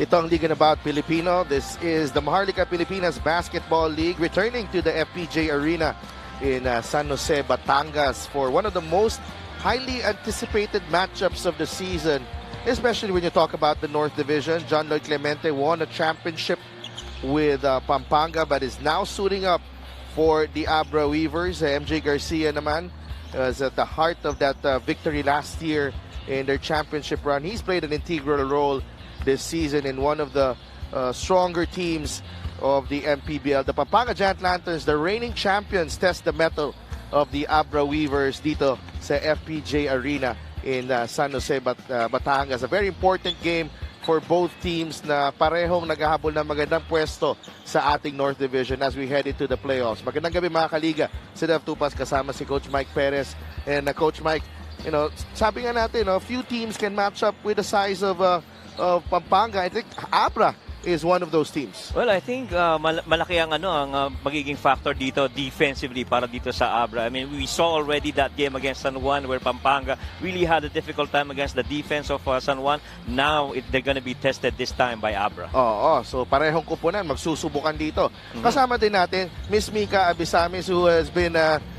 Ito ang Liga na Bawat Pilipino. This is the Maharlika Pilipinas Basketball League returning to the FPJ Arena in San Jose, Batangas for one of the most highly anticipated matchups of the season, especially when you talk about the North Division. John Lloyd Clemente won a championship with Pampanga but is now suiting up for the Abra Weavers. MJ Garcia naman was at the heart of that victory last year in their championship run. He's played an integral role this season in one of the stronger teams of the MPBL. The Pampanga Giant Lanterns, the reigning champions, test the mettle of the Abra Weavers dito sa FPJ Arena in San Jose, Batangas. A very important game for both teams na parehong naghahabol ng magandang pwesto sa ating North Division as we head into the playoffs. Magandang gabi mga kaliga. Si Dev Tupas kasama si Coach Mike Perez. And Coach Mike, sabi nga natin, few teams can match up with the size of Pampanga. I think Abra is one of those teams. Well, I think malaki ang magiging factor dito defensively para dito sa Abra. I mean, we saw already that game against San Juan where Pampanga really had a difficult time against the defense of San Juan. Now, they're gonna be tested this time by Abra. So parehong kupunan, magsusubukan dito. Kasama din natin Miss Mika Abisamis, who has been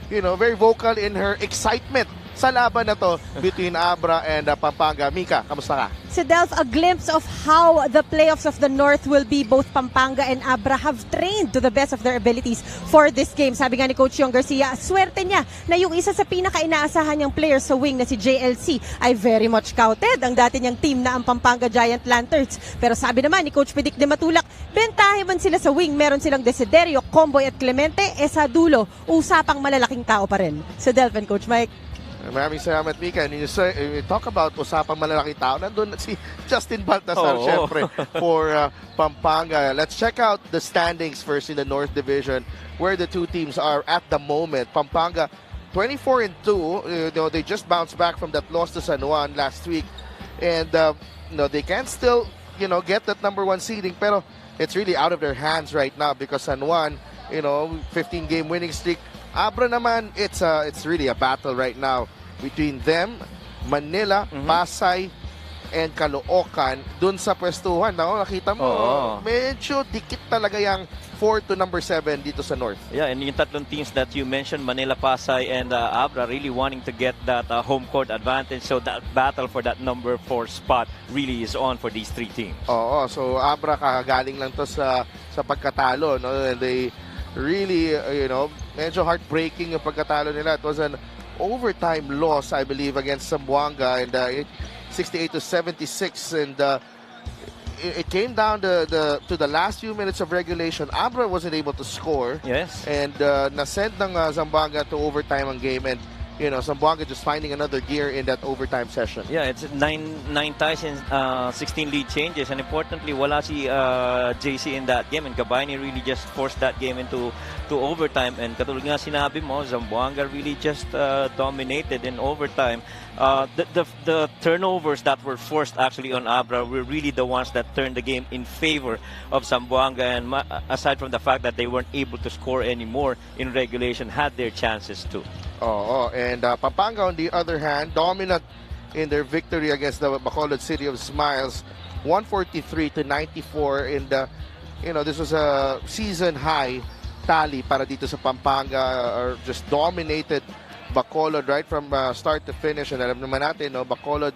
very vocal in her excitement sa laban na to between Abra and Pampanga. Mika, kamusta ka? So Delph, a glimpse of how the playoffs of the North will be. Both Pampanga and Abra have trained to the best of their abilities for this game. Sabi nga ni Coach Yong Garcia, swerte niya na yung isa sa pinaka-inaasahan niyang player sa wing na si JLC ay very much scouted. Ang dati niyang team na ang Pampanga Giant Lanterns. Pero sabi naman ni Coach Pidik de Matulak, bentahe man sila sa wing. Meron silang Desiderio, Comboy at Clemente. Sa dulo, usapang malalaking tao pa rin. So Delph and Coach Mike. Maraming salamat, Mika. And you talk about usapang malalaking tao. Nandun si Justin Baltasar, syempre, for Pampanga. Let's check out the standings first in the North Division, where the two teams are at the moment. Pampanga, 24-2. They just bounced back from that loss to San Juan last week. And, they can still, get that #1 seeding. Pero it's really out of their hands right now because San Juan, 15-game winning streak. Abra naman, it's really a battle right now between them, Manila, Pasay, and Caloocan. Dun sa pwestuhan, nakita mo, medyo dikit talaga yung 4 to #7 dito sa North. Yeah, and yung tatlong teams that you mentioned, Manila, Pasay, and Abra, really wanting to get that home court advantage. So that battle for that #4 spot really is on for these three teams. So Abra kakagaling lang to sa pagkatalo, and they really, medyo heartbreaking yung pagkatalo nila. It was an overtime loss, I believe, against Zamboanga, and 68-76, and it came down to the last few minutes of regulation. Abra wasn't able to score. Yes. And nasend ng Zamboanga to overtime ang game, and Zamboanga just finding another gear in that overtime session. Yeah, it's 9 ties and 16 lead changes, and importantly, wala si JC in that game, and Gabayani really just forced that game into overtime. And katulad nga sinabi mo, Zamboanga really just dominated in overtime. The turnovers that were forced actually on Abra were really the ones that turned the game in favor of Zamboanga, and aside from the fact that they weren't able to score anymore in regulation, had their chances too. And Pampanga, on the other hand, dominant in their victory against the Bacolod City of Smiles, 143-94. And this was a season high tally para dito sa Pampanga, or just dominated Bacolod right from start to finish. And alam naman natin, Bacolod,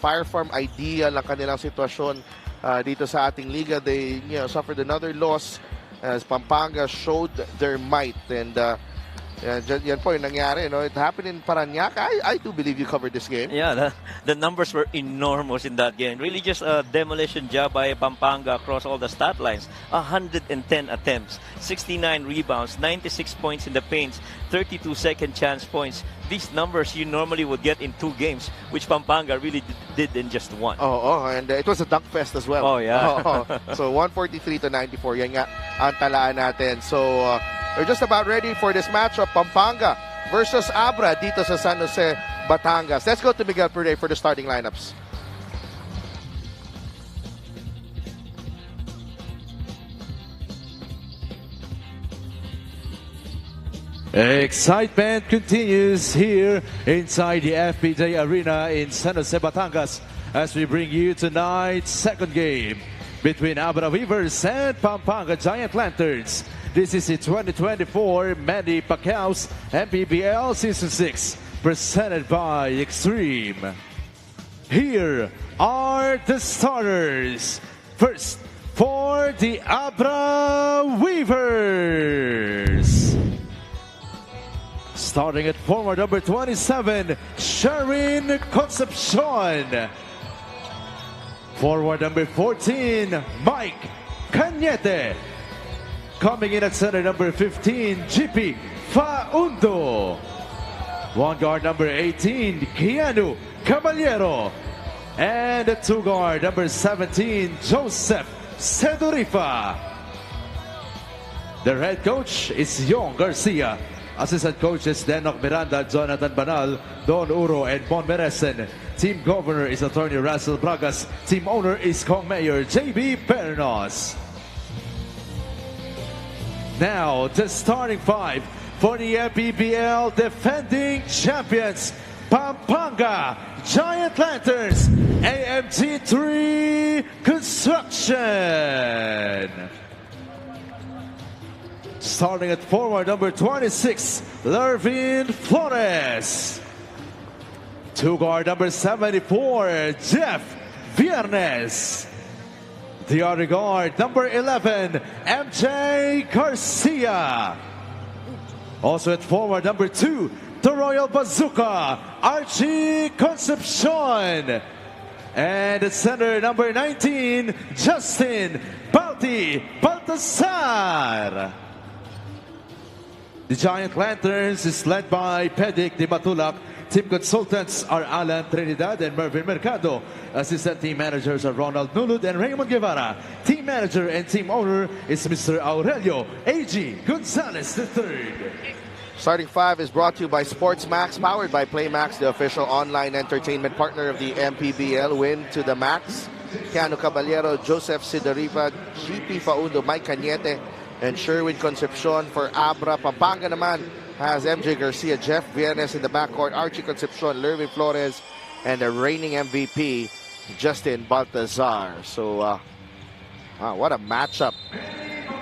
Fire Farm ideal ang kanilang sitwasyon dito sa ating liga. They suffered another loss as Pampanga showed their might. And yan po yung nangyari. It happened in Parañaque. I do believe you covered this game. Yeah, the numbers were enormous in that game. Really just a demolition job by Pampanga across all the stat lines. 110 attempts, 69 rebounds, 96 points in the paints, 32 second chance points. These numbers you normally would get in 2 games, which Pampanga really did in just 1. And it was a dunk fest as well. So 143-94, yan nga ang talaan natin. So we're just about ready for this matchup, Pampanga versus Abra dito sa San Jose, Batangas. Let's go to Miguel Perde for the starting lineups. Excitement continues here inside the FPJ Arena in San Jose, Batangas, as we bring you tonight's second game between Abra Weavers and Pampanga Giant Lanterns. This is the 2024 Manny Pacquiao's MPBL Season 6, presented by Extreme. Here are the starters. First, for the Abra Weavers. Starting at forward number 27, Sharon Concepcion. Forward number 14, Mike Cañete. Coming in at center number 15, GP Faundo. One guard number 18, Keanu Caballero. And the two guard number 17, Joseph Sedurifa. Their head coach is Yong Garcia. Assistant coaches Denok Miranda, Jonathan Banal, Don Uro, and Bon Meresen. Team governor is Attorney Russell Bragas. Team owner is Kong Mayor JB Pernos. Now, the starting five for the MPBL defending champions, Pampanga Giant Lanterns, AMG3 Construction. Starting at forward number 26, Lervin Flores. Two guard number 74, Jeff Viernes. The other guard number 11, MJ Garcia. Also at forward number 2, the Royal Bazooka, Archie Concepcion. And at center number 19, Justin Balti Baltasar. The Giant Lanterns is led by Pedic Di Matulak. Team consultants are Alan Trinidad and Mervin Mercado. Assistant team managers are Ronald Nulud and Raymond Guevara. Team manager and team owner is Mr. Aurelio A.G. Gonzalez III. Starting five is brought to you by SportsMax, powered by PlayMax, the official online entertainment partner of the MPBL. Win to the max. Keanu Caballero, Joseph Sidaripa, GP Faundo, Mike Cañete, and Sherwin Concepcion. For Abra, Pampanga naman has MJ Garcia, Jeff Viernes in the backcourt, Archie Concepcion, Lervin Flores, and the reigning MVP, Justin Baltazar. So, what a matchup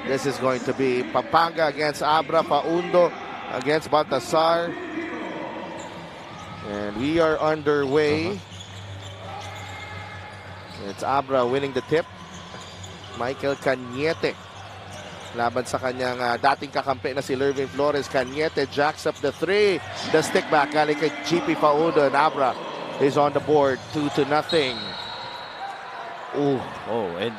this is going to be. Pampanga against Abra, Faundo against Baltazar. And we are underway. It's Abra winning the tip. Michael Cañete laban sa kanyang dating kakampi na si Lervin Flores. Cañete jacks up the three. The stick back galing kay GP Faundo, and Abra is on the board 2-0. Ooh. Oh, and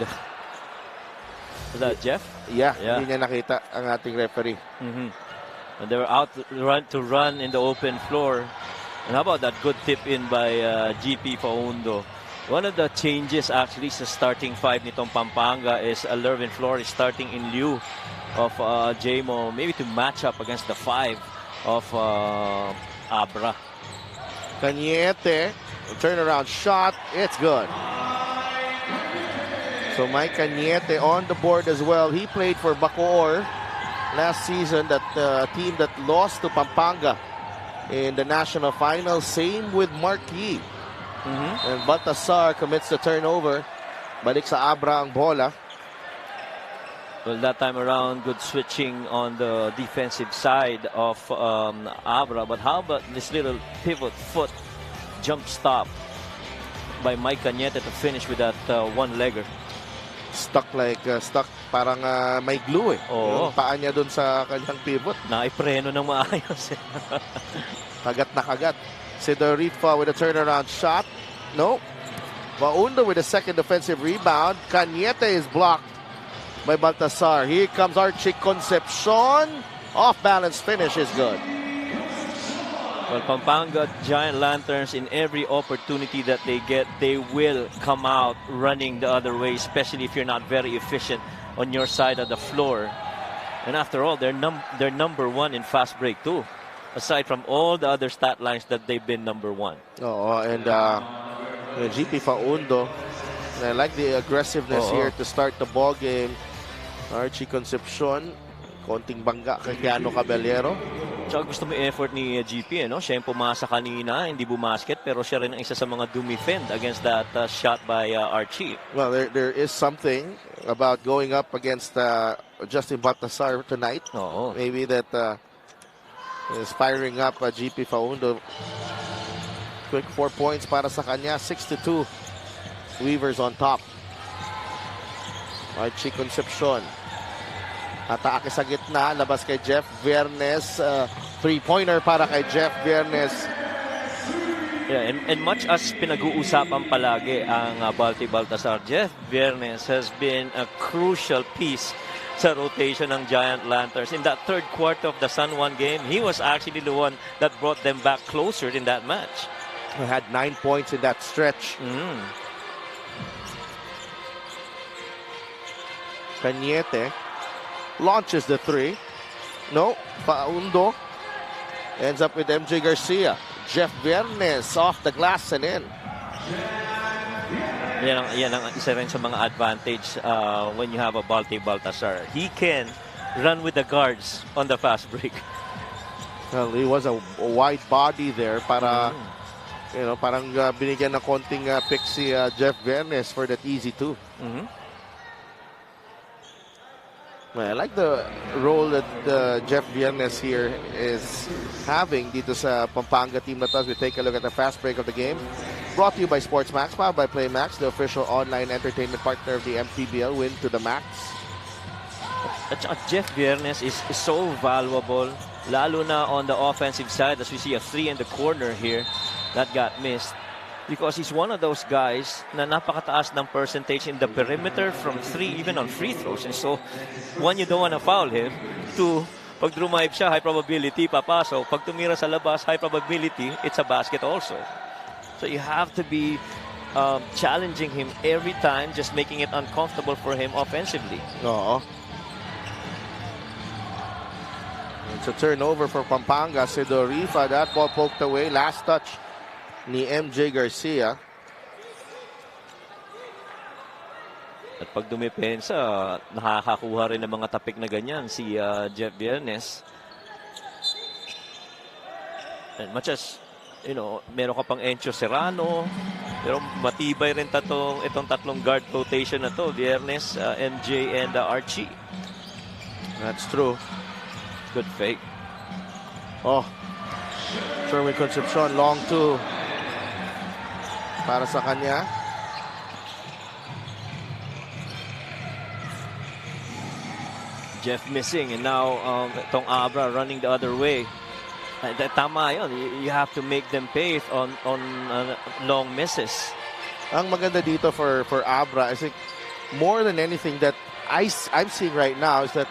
is that Jeff? Yeah, hindi niya nakita ang ating referee. And they were out to run in the open floor. And how about that good tip in by GP Faundo? One of the changes actually sa starting five nitong Pampanga is Lervin Flores starting in lieu of Jamo, maybe to match up against the five of Abra. Cañete, turnaround shot, it's good. So Mike Cañete on the board as well. He played for Bacoor last season, that team that lost to Pampanga in the national final. Same with Marquis. And Baltasar commits the turnover. Balik sa Abra ang bola. Well, that time around, good switching on the defensive side of Abra. But how about this little pivot foot jump stop by Mike Cañete to finish with that one-legger? Stuck parang may glue eh. Oo. Yung paa niya dun sa kanyang pivot. Naipreno ng maayos. Kagat na kagat. Sidorifa with a turnaround shot. No. Faundo with a second defensive rebound. Cañete is blocked by Baltasar. Here comes Archie Concepcion. Off-balance finish is good. Well, Pampanga Giant Lanterns, in every opportunity that they get, they will come out running the other way, especially if you're not very efficient on your side of the floor. And after all, they're number one in fast break too, aside from all the other stat lines that they've been number one. Oh, and GP Faundo, I like the aggressiveness here to start the ball game. Archie Concepcion, konting bangga kay Keanu Caballero. Tsaka gusto mo yung effort ni GP, no? Siya yung pumasa kanina, hindi bumasket, pero siya rin ang isa sa mga dumifend against that shot by Archie. Well, there is something about going up against Justin Baltasar tonight. Oo. Maybe that is firing up GP Faundo. Quick 4 points para sa kanya. 6-2. Weavers on top. Archie Concepcion. Atake sa gitna. Labas kay Jeff Viernes. Three-pointer para kay Jeff Viernes. Yeah, and much as pinag-uusapan palagi ang Balti Baltasar, Jeff Viernes has been a crucial piece sa rotation ng Giant Lanterns. In that third quarter of the San Juan game, he was actually the one that brought them back closer in that match. He had 9 points in that stretch. Cañete launches the three. No, Faundo ends up with MJ Garcia. Jeff Viernes off the glass and in. Yan ang isa rin sa mga advantage when you have a Balti Baltasar. He can run with the guards on the fast break. Well, he was a wide body there para parang binigyan ng konting pick si Jeff Viernes for that easy two. Well, I like the role that Jeff Viernes here is having dito sa Pampanga team na to. As we take a look at the fast break of the game. Brought to you by SportsMax, powered by PlayMax, the official online entertainment partner of the MPBL. Win to the max. Jeff Viernes is so valuable, lalo na on the offensive side, as we see a three in the corner here that got missed. Because he's one of those guys na napakataas ng percentage in the perimeter from three, even on free throws. And so, one, you don't want to foul him. Two, pag drumive siya, high probability, papasok. Pag tumira sa labas, high probability, it's a basket also. So you have to be challenging him every time, just making it uncomfortable for him offensively. Oo. It's a turnover for Pampanga. Sidorifa, that ball poked away. Last touch ni MJ Garcia. At pag dumepensa, nakakakuha rin ng mga tapik na ganyan si Jeff Viernes. And much as, meron ka pang Encho Serrano, pero matibay rin itong tatlong guard rotation na to, Viernes, MJ, and Archie. That's true. Good fake. Oh, Sherwin Concepcion, long two para sa kanya. Jeff missing, and now itong Abra running the other way. Tama yun. You have to make them pay on long misses. Ang maganda dito for Abra, I think more than anything that I'm seeing right now is that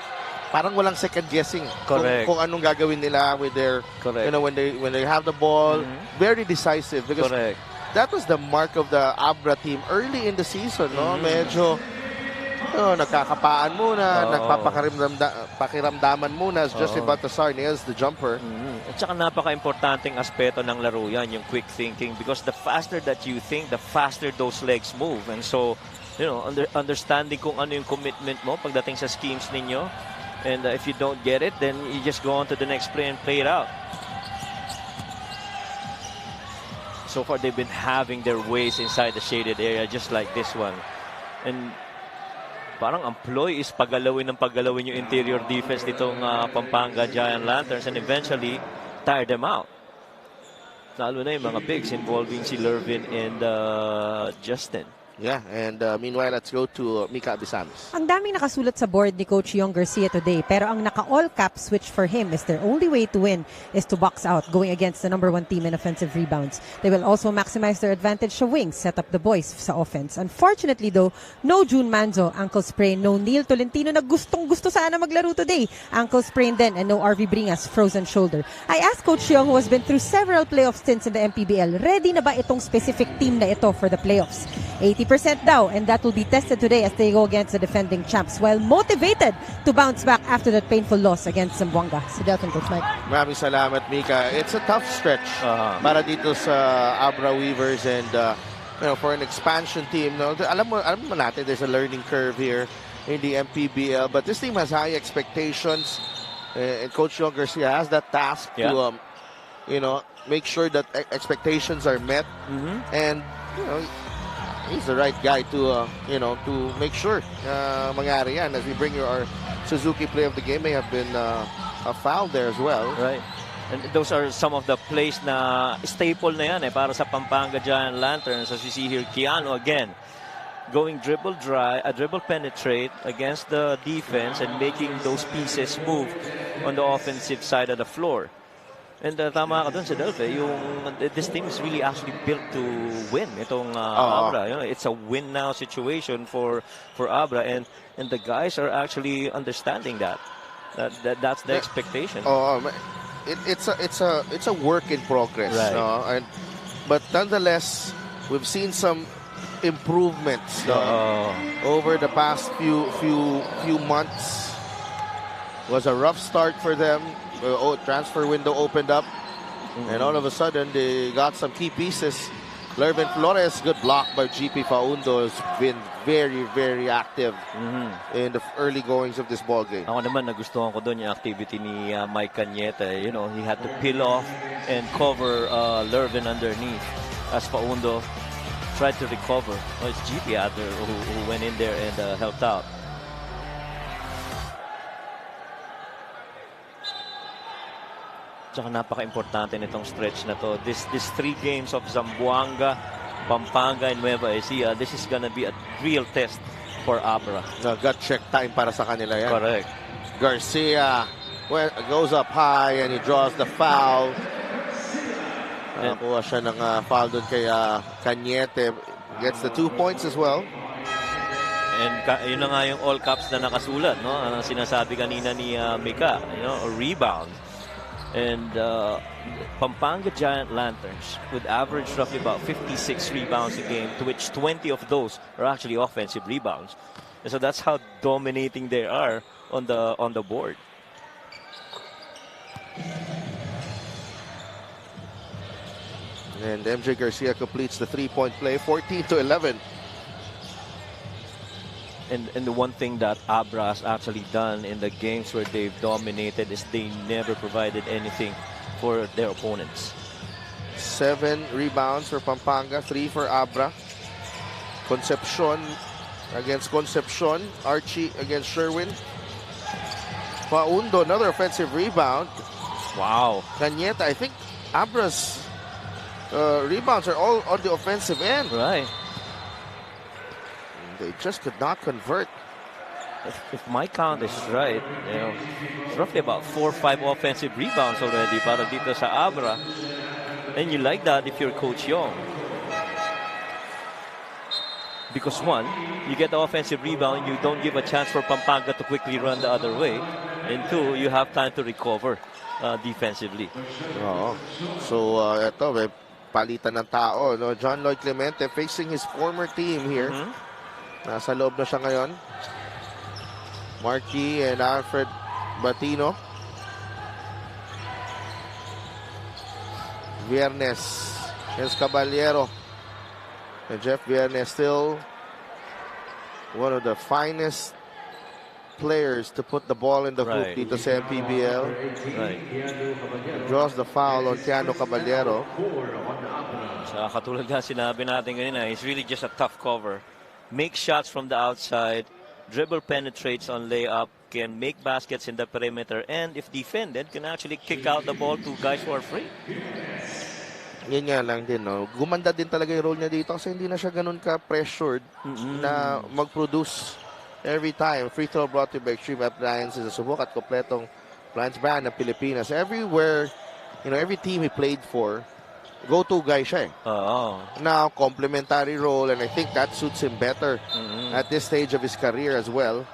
parang walang second guessing kung anong gagawin nila with their when they have the ball. Very decisive because that was the mark of the Abra team early in the season, no? Medyo nagkakapaan muna, nagpapakiramdaman muna as Justin Baltasar nails the jumper. At saka napaka-importanting aspeto ng laro yan, yung quick thinking, because the faster that you think, the faster those legs move. And so, understanding kung ano yung commitment mo pagdating sa schemes ninyo. And if you don't get it, then you just go on to the next play and play it out. So far, they've been having their ways inside the shaded area, just like this one. And parang ang ploy is pagalawin yung interior defense nitong Pampanga Giant Lanterns, and eventually tire them out. Lalo na yung mga bigs involving si Lervin and Justin. Yeah, and meanwhile, let's go to Mika Abisamis. Ang daming nakasulat sa board ni Coach Yong Garcia today, pero ang naka-all cap switch for him is their only way to win is to box out, going against the #1 team in offensive rebounds. They will also maximize their advantage sa wings, set up the boys sa offense. Unfortunately though, no June Manzo, ankle sprain, no Neil Tolentino na gustong-gusto sana maglaro today, ankle sprain din, and no RV Bringas, frozen shoulder. I asked Coach Yong, who has been through several playoff stints in the MPBL, ready na ba itong specific team na ito for the playoffs? 80% daw, and that will be tested today as they go against the defending champs, while motivated to bounce back after that painful loss against Zamboanga. Si Delton, Coach Mike. Maraming salamat, Mika. It's a tough stretch para dito sa Abra Weavers, and for an expansion team, alam mo natin there's a learning curve here in the MPBL, but this team has high expectations. And Coach John Garcia has that task to, make sure that expectations are met. And, he's the right guy to, to make sure mangyari yan. As we bring you our Suzuki play of the game, may have been a foul there as well. Right. And those are some of the plays na staple na yan para sa Pampanga Giant Lanterns. As you see here, Keanu again going dribble penetrate against the defense and making those pieces move on the offensive side of the floor. And tama ka dun si Delphi, this team is really actually built to win itong Abra. It's a win now situation for Abra, and the guys are actually understanding that's the expectation. It's a work in progress, right. But nonetheless, we've seen some improvements over the past few months. Was a rough start for them. Transfer window opened up, and all of a sudden they got some key pieces. Lervin Flores, good block by GP Faundo, has been very, very active in the early goings of this ball game. Ako naman nagustuhan ko doon yung activity ni Mike Cañete. He had to peel off and cover Lervin underneath as Faundo tried to recover. It's GP Adler who went in there and helped out. Tsaka napaka-importante nitong stretch na to. This 3 games of Zamboanga, Pampanga, and Nueva Ecija, this is gonna be a real test for Abra. Gut check time para sa kanila yan. Correct. Garcia goes up high and he draws the foul. Nakuha siya ng foul doon kay Cañete. Gets the 2 points as well. And yun na nga yung all caps na nakasulat, no? Ang sinasabi kanina ni Mika, a rebound. And Pampanga Giant Lanterns would average roughly about 56 rebounds a game, to which 20 of those are actually offensive rebounds. And so that's how dominating they are on the board. And MJ Garcia completes the 3-point play, 14-11. And the one thing that Abra has actually done in the games where they've dominated is they never provided anything for their opponents. 7 rebounds for Pampanga, 3 for Abra. Concepcion against Concepcion. Archie against Sherwin. Faundo, another offensive rebound. Wow. Cañete, I think Abra's rebounds are all on the offensive end. Right. They just could not convert. If my count is right, it's roughly about 4 or 5 offensive rebounds already para dito sa Abra. And you like that if you're Coach Young. Because 1, you get the offensive rebound, you don't give a chance for Pampanga to quickly run the other way. And 2, you have time to recover defensively. So, ito, may palitan ng tao. No? John Lloyd Clemente facing his former team here. Nasa loob na siya ngayon. Marquis and Alfred Batino. Viernes against Caballero. And Jeff Viernes still one of the finest players to put the ball in the hoop dito sa MPBL. Right. Draws the foul on Keanu Caballero. Sa katulad nga sinabi natin kanina, it's really just a tough cover. Make shots from the outside, dribble penetrates on layup, can make baskets in the perimeter, and if defended, can actually kick out the ball to guys who are free. Yan nga lang din, no? Gumanda din talaga yung role niya dito kasi hindi na siya ganun ka-pressured na mag-produce every time. Free throw brought to you by Extreme Appliances, subok at kompletong appliance brand ng Pilipinas. Everywhere, every team he played for, go-to guy siya eh. Now, complementary role, and I think that suits him better at this stage of his career as well.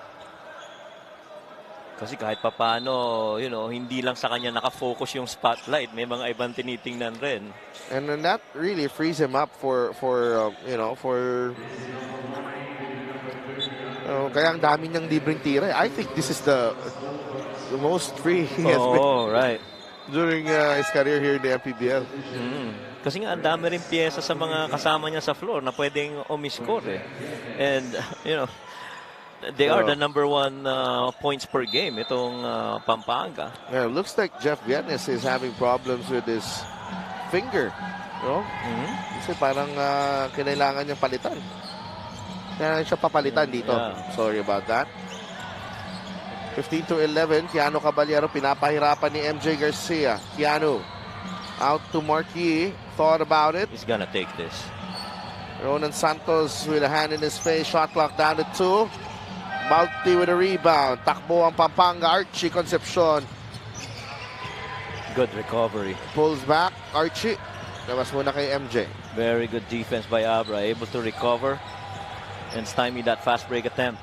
Kasi kahit papano, hindi lang sa kanya nakafocus yung spotlight. May mga ibang tinitingnan rin. And then that really frees him up for kaya ang dami niyang libreng tira. I think this is the most free he has been. Right. During his career here in the MPBL. Kasi nga, ang dami rin pyesa sa mga kasama niya sa floor na pwedeng umiscore eh. And, They are the #1 points per game, itong Pampanga. Yeah, it looks like Jeff Viernes is having problems with his finger. No? Kasi parang kinailangan niyang palitan. Kaya siya papalitan dito. Yeah. Sorry about that. 15-11, Keanu Caballero pinapahirapan ni MJ Garcia. Keanu out to Marquis. Thought about it. He's gonna take this. Ronan Santos with a hand in his face. Shot clock down to 2. Balti with a rebound. Takbo ang Pampanga. Archie Concepcion Good recovery. pulls back. Archie. Labas muna kay MJ. Very good defense by Abra. Able to recover and stymie that fast break attempt.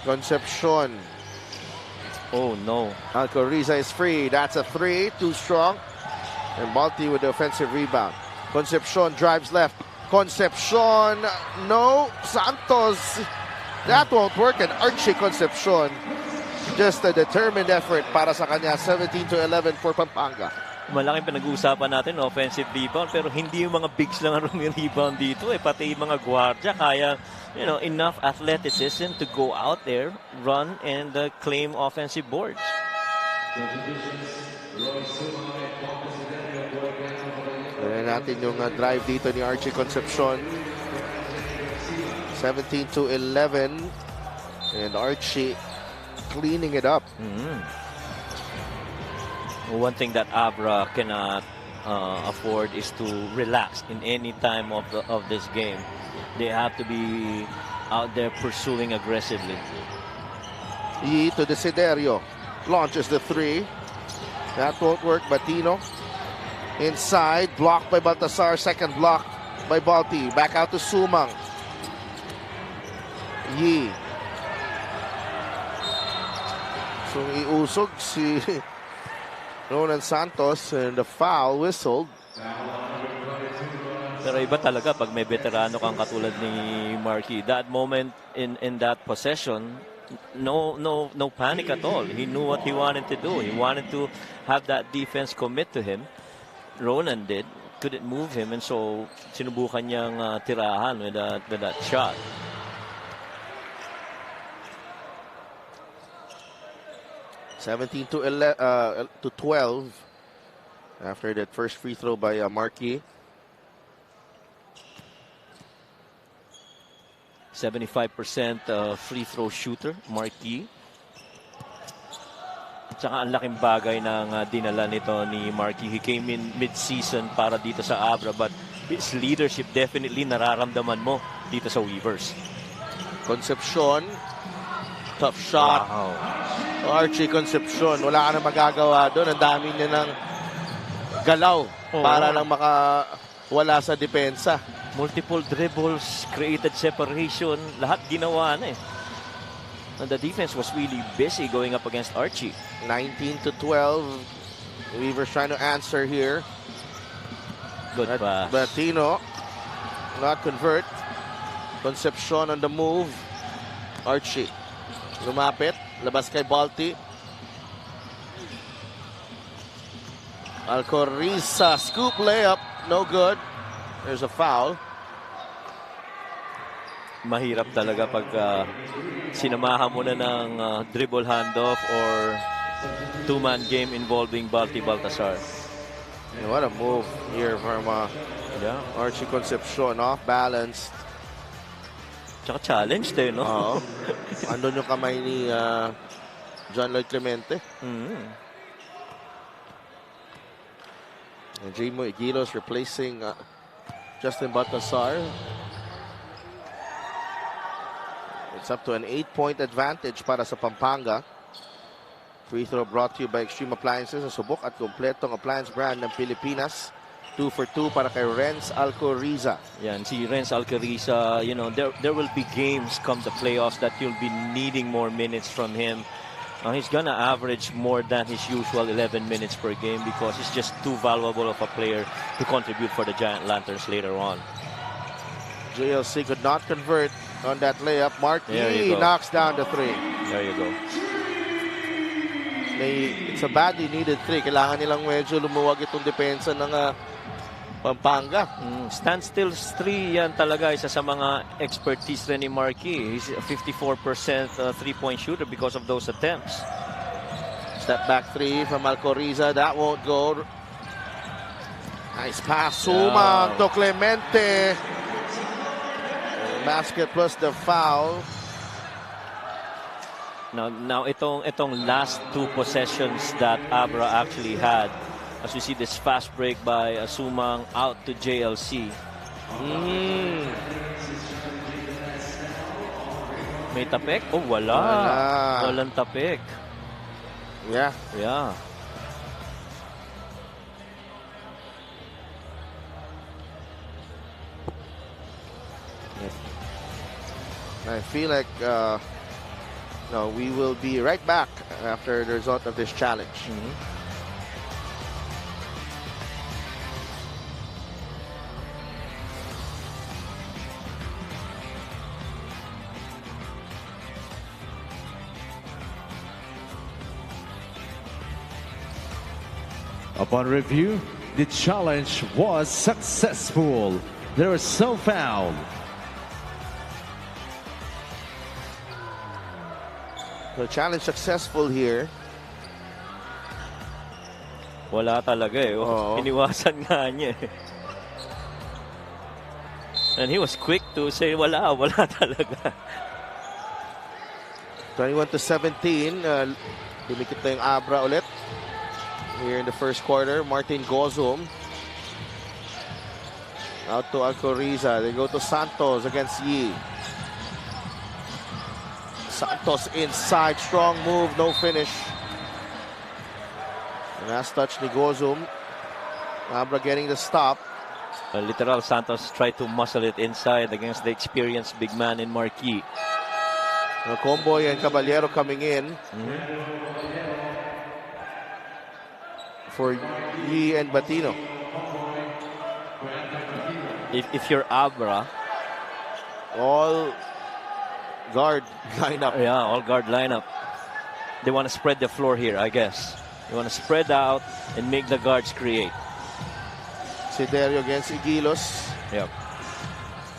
Concepcion. Oh no. Alcoriza is free. That's a 3. Too strong. And Balti with the offensive rebound. Concepcion drives left. Concepcion. No. Santos. That won't work. And Archie Concepcion. Just a determined effort para sa kanya. 17-11 for Pampanga. Malaking pinag-uusapan natin, offensive rebound, pero hindi yung mga bigs lang ang rebound dito. Pati yung mga gwardiya, kaya, enough athleticism to go out there, run, and claim offensive boards. Ayan natin yung drive dito ni Archie Concepcion. 17-11. And Archie cleaning it up. One thing that Abra cannot afford is to relax in any time of this game. They have to be out there pursuing aggressively. Yee to Desiderio. Launches the 3. That won't work. Batino. Inside. Blocked by Baltasar. Second block by Balti. Back out to Sumang. Yee. So iusog si Ronan Santos and the foul whistled. Pero iba talaga pag may veterano kang katulad ni Marquis. That moment in that possession, no panic at all. He knew what he wanted to do. He wanted to have that defense commit to him. Ronan did. Couldn't move him, and so sinubukan niyang tirahan with that shot. To 12 after that first free throw by Marquis. 75% free throw shooter, Marquis. Tsaka ang laking bagay ng dinala nito ni Marquis. He came in mid-season para dito sa Abra, but his leadership definitely nararamdaman mo dito sa Weavers. Concepcion. Tough shot. Wow. Archie Concepcion. Wala ka na magagawa doon. Ang dami niya ng galaw para lang makawala sa depensa. Multiple dribbles, created separation, lahat ginawa na eh. And the defense was really busy going up against Archie. 19-12. Weavers trying to answer here. Good pass. Batino not convert. Concepcion on the move. Archie lumapit. Labas kay Balti. Alcoriza scoop layup. No good. There's a foul. Mahirap talaga pag sinamahan mo na ng dribble handoff or two-man game involving Baltasar. And what a move here from Archie Concepcion. Off balance. Tsaka challenge din, no? Oo. Andun yung kamay ni John Lloyd Clemente. And Jimo Igilos replacing Justin Baltasar. It's up to an 8-point advantage para sa Pampanga. Free throw brought to you by Extreme Appliances. Ang subok at kompletong appliance brand ng Pilipinas. 2 for 2 para kay Renz Alcoriza. Yan, si Renz Alcoriza, there will be games come the playoffs that you'll be needing more minutes from him. He's gonna average more than his usual 11 minutes per game because he's just too valuable of a player to contribute for the Giant Lanterns later on. JLC could not convert on that layup. Marquis knocks down the 3. There you go. It's a badly needed 3. Kailangan nilang medyo lumuwag itong depensa ng Pampanga. Standstill 3, yan talaga isa sa mga expertise rin ni Marquis. He's a 54% three-point shooter because of those attempts. Step back three from Alcoriza. That won't go. Nice pass. Sumang to Clemente. Basket plus the foul. Now itong last two possessions that Abra actually had. As we see this fast break by Sumang out to JLC. May tapik? Oh, wala. Walang tapik. Yeah. Yeah. I feel like no, we will be right back after the result of this challenge. Upon review, the challenge was successful. There was no foul. The challenge successful here. Wala talaga eh. Oo. Iniwasan nga niya eh. And he was quick to say wala talaga. 21-17. Dumikit na yung Abra ulit. Here in the first quarter, Martin Gozum. Out to Alcoriza. They go to Santos against Yi. Santos inside, strong move, no finish. And last touch ni Gozum. Abra getting the stop. Literal Santos tried to muscle it inside against the experienced big man in Marquis. Comboy and Caballero coming in. For Yi and Batino. If you're Abra, all guard lineup. yeah, all guard lineup. They want to spread the floor here, I guess. They want to spread out and make the guards create. Siderio against Igilos. Yep.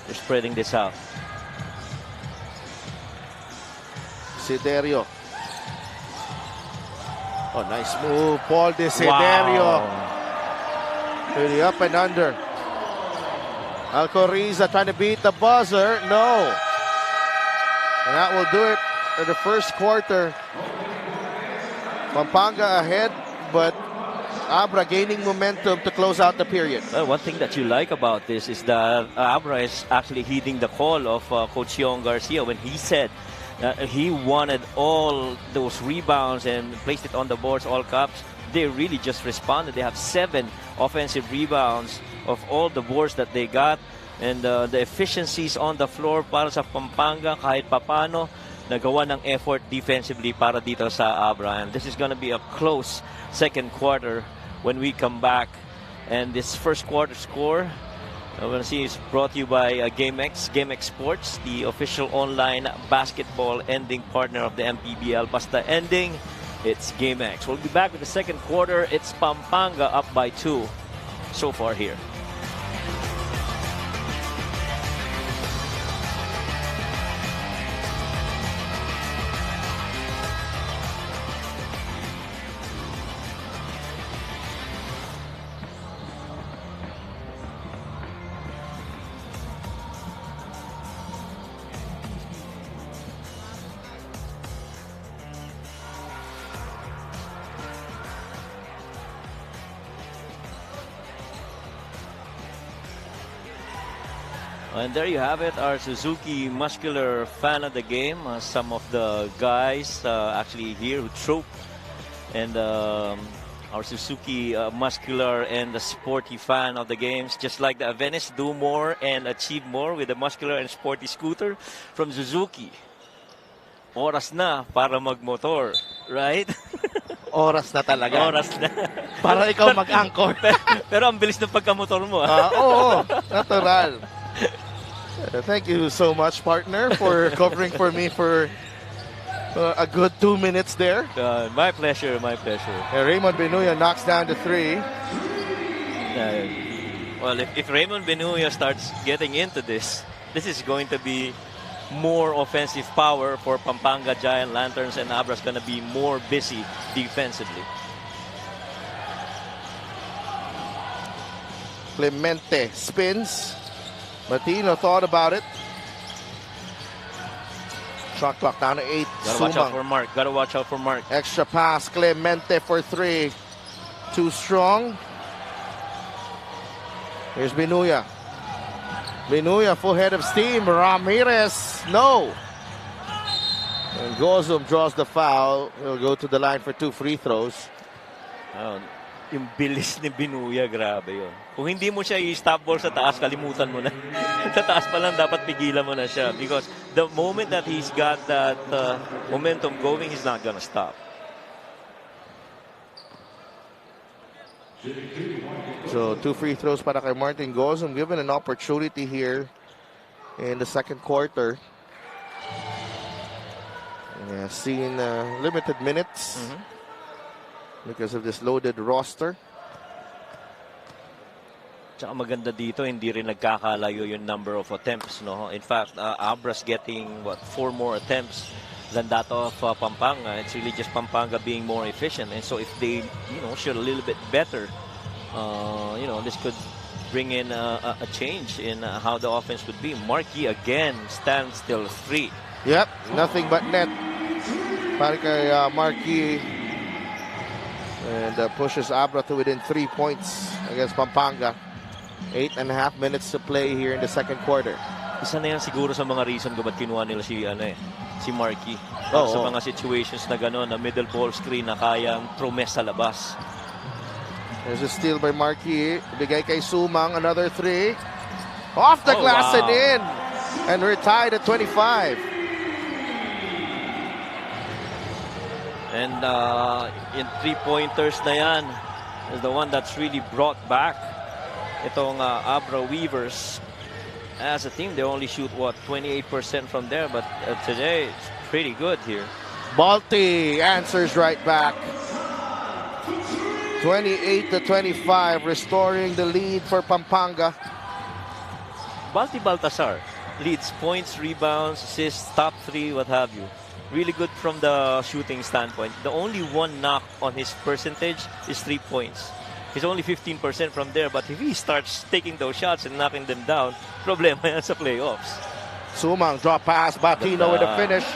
They're spreading this out. Siderio. Oh, nice move. Paul Desiderio. Wow. To the up and under. Alcoriza trying to beat the buzzer. No. And that will do it for the first quarter. Pampanga ahead, but Abra gaining momentum to close out the period. Well, one thing that you like about this is that Abra is actually heeding the call of Coach Yon Garcia when he said he wanted all those rebounds and placed it on the boards, all cups. They really just responded. They have 7 offensive rebounds of all the boards that they got. And the efficiencies on the floor para sa Pampanga, kahit papano, nagawa ng effort defensively para dito sa Abra. And this is going to be a close second quarter when we come back. And this first quarter score, we're going to see, is brought to you by GameX Sports, the official online basketball ending partner of the MPBL. Basta ending, it's GameX. We'll be back with the second quarter. It's Pampanga up by 2 so far here. And there you have it, our Suzuki muscular fan of the game. Some of the guys actually here who trope. And our Suzuki muscular and the sporty fan of the games. Just like the Venice, do more and achieve more with the muscular and sporty scooter from Suzuki. Oras na para magmotor, right? Oras na talaga. Oras na. Para ikaw mag-anchor. Pero ang bilis ng pagkamotor mo. Oo, natural. Thank you so much, partner, for covering for me for a good 2 minutes there. My pleasure, my pleasure. Raymond Benuya knocks down the 3. Well, if Raymond Benuya starts getting into this is going to be more offensive power for Pampanga Giant Lanterns, and Abra's going to be more busy defensively. Clemente spins. Martino thought about it. Shot clock down to 8. Gotta watch out for Mark. Gotta watch out for Mark. Extra pass. Clemente for 3. Too strong. Here's Benuya. Benuya full head of steam. Ramirez. No. And Gozum draws the foul. He'll go to the line for 2 free throws. Oh, yung bilis ni Benuya, grabe yun. Kung hindi mo siya i-stop ball sa taas, kalimutan mo na. Sa taas pa lang, dapat pigilan mo na siya. Because the moment that he's got that momentum going, he's not gonna stop. So 2 free throws para kay Martin Gozum, given an opportunity here in the second quarter. Yeah, seen limited minutes because of this loaded roster. Tsaka maganda dito, hindi rin nagkakalayo yung number of attempts, no? In fact, Abra's getting 4 more attempts than that of Pampanga. It's really just Pampanga being more efficient, and so if they, shoot a little bit better, this could bring in a change in how the offense would be. Markey again stands still 3. Yep, nothing but net para kay Markey, and pushes Abra to within 3 points against Pampanga. 8.5 minutes to play here in the second quarter. Isa na yan siguro sa mga reason kung ba't kinuha nila si Markey. Sa mga situations na gano'n, na middle ball screen na kayang trumes sa labas. There's a steal by Markey. Bigay kay Sumang, another 3. Off the glass and in. And we're tied at 25. And in 3-pointers na yan is the one that's really brought back itong Abra Weavers. As a team, they only shoot 28% from there, but today it's pretty good here. Balti answers right back. 28-25, restoring the lead for Pampanga. Balti Baltasar leads points, rebounds, assists, top 3, what have you. Really good from the shooting standpoint. The only one knock on his percentage is 3 points. He's only 15% from there, but if he starts taking those shots and knocking them down, problema yan sa playoffs. Sumang, drop pass, Batino with a finish.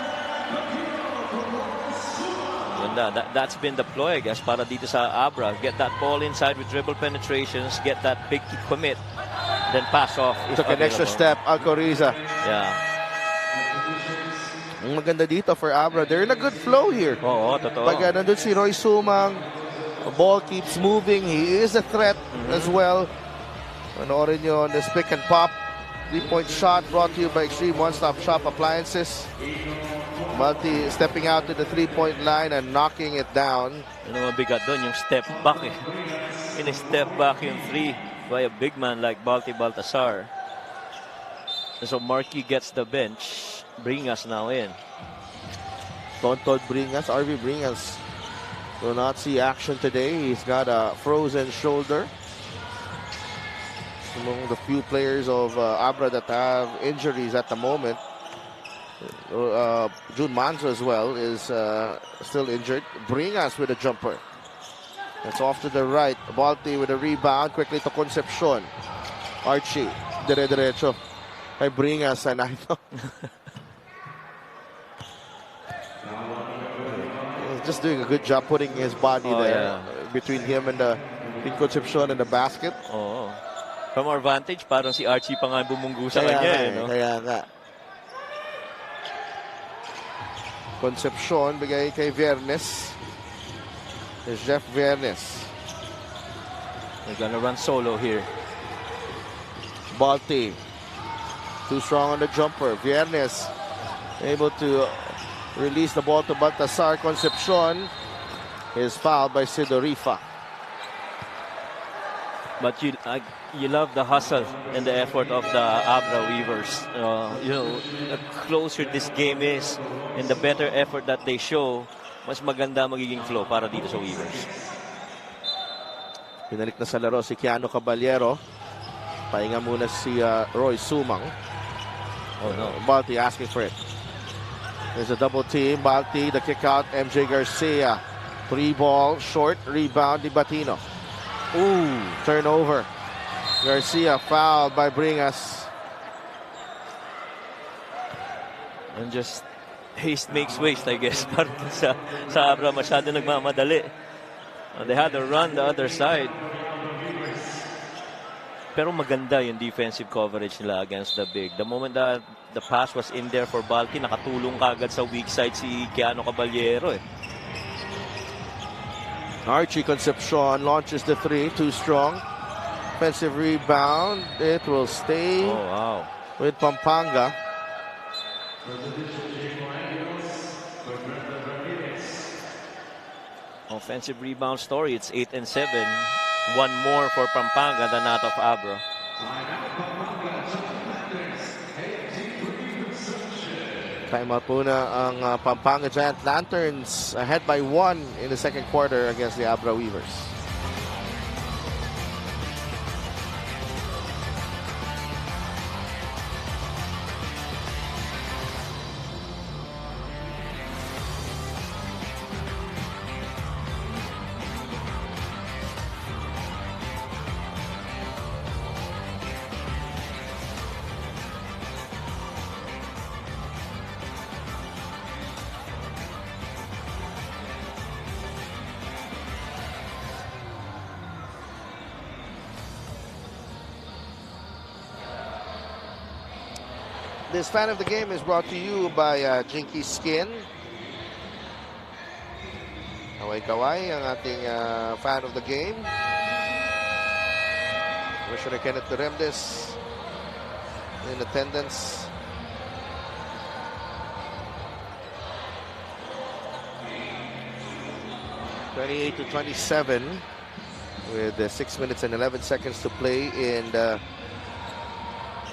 That's been the ploy, I guess, para dito sa Abra. Get that ball inside with dribble penetrations, get that big commit, then pass off. Took an extra step, Alcoriza. Yeah. Ang maganda dito for Abra, they're in a good flow here. Oo, totoo. Pag nandun si Roy Sumang, the ball keeps moving. He is a threat as well. Panoorin nyo on this pick and pop. 3-point shot brought to you by Extreme One-Stop Shop Appliances. Balti stepping out to the 3-point line and knocking it down. Ano mabigat doon? Yung step back eh. In-step back yung 3 by a big man like Balti Baltasar. And so Markey gets the bench. Bringas now in. Tontod Bringas, RV Bringas will not see action today. He's got a frozen shoulder. Among the few players of Abra that have injuries at the moment. June Manzo as well is still injured. Bringas with a jumper. That's off to the right. Balti with a rebound. Quickly to Concepcion. Archie. Dire-diretso. Kay Bringas. And I know. Just doing a good job putting his body there between him and Concepcion and the basket. Oh. From our vantage, parang si Archie pa nga bumunggu sa kanya. No? Kaya nga. Concepcion, bigay kay Viernes. There's Jeff Viernes. They're gonna run solo here. Balti. Too strong on the jumper. Viernes able to release the ball to Baltasar. Concepcion is fouled by Sidorifa. But you love the hustle and the effort of the Abra Weavers. The closer this game is and the better effort that they show, mas maganda magiging flow para dito sa Weavers. Pinalik na sa laro si Keanu Caballero. Pahinga muna si Roy Sumang. Oh no. Balti asking for it. There's a double team. Balti, the kick out. MJ Garcia. 3 ball, short, rebound ni Batino. Ooh. Turnover. Garcia fouled by Bringas. And just haste makes waste, I guess. Parang sa Abra masyado nagmamadali. They had to run the other side. Pero maganda yung defensive coverage nila against the big. The moment that the pass was in there for Balti, nakatulong kagad sa weak side si Keanu Caballero eh. Archie Concepcion launches the 3, too strong. Offensive rebound. It will stay Oh, wow. with Pampanga. Offensive rebound story. It's 8 and 7. One more for Pampanga than that of Abra. Timeout muna ang Pampanga Giant Lanterns ahead by 1 in the second quarter against the Abra Weavers. This fan of the game is brought to you by Jinky Skin. Kaway-kaway ang ating fan of the game. Commissioner Kenneth Duremdes in attendance. (28-27) with 6 minutes and 11 seconds to play in the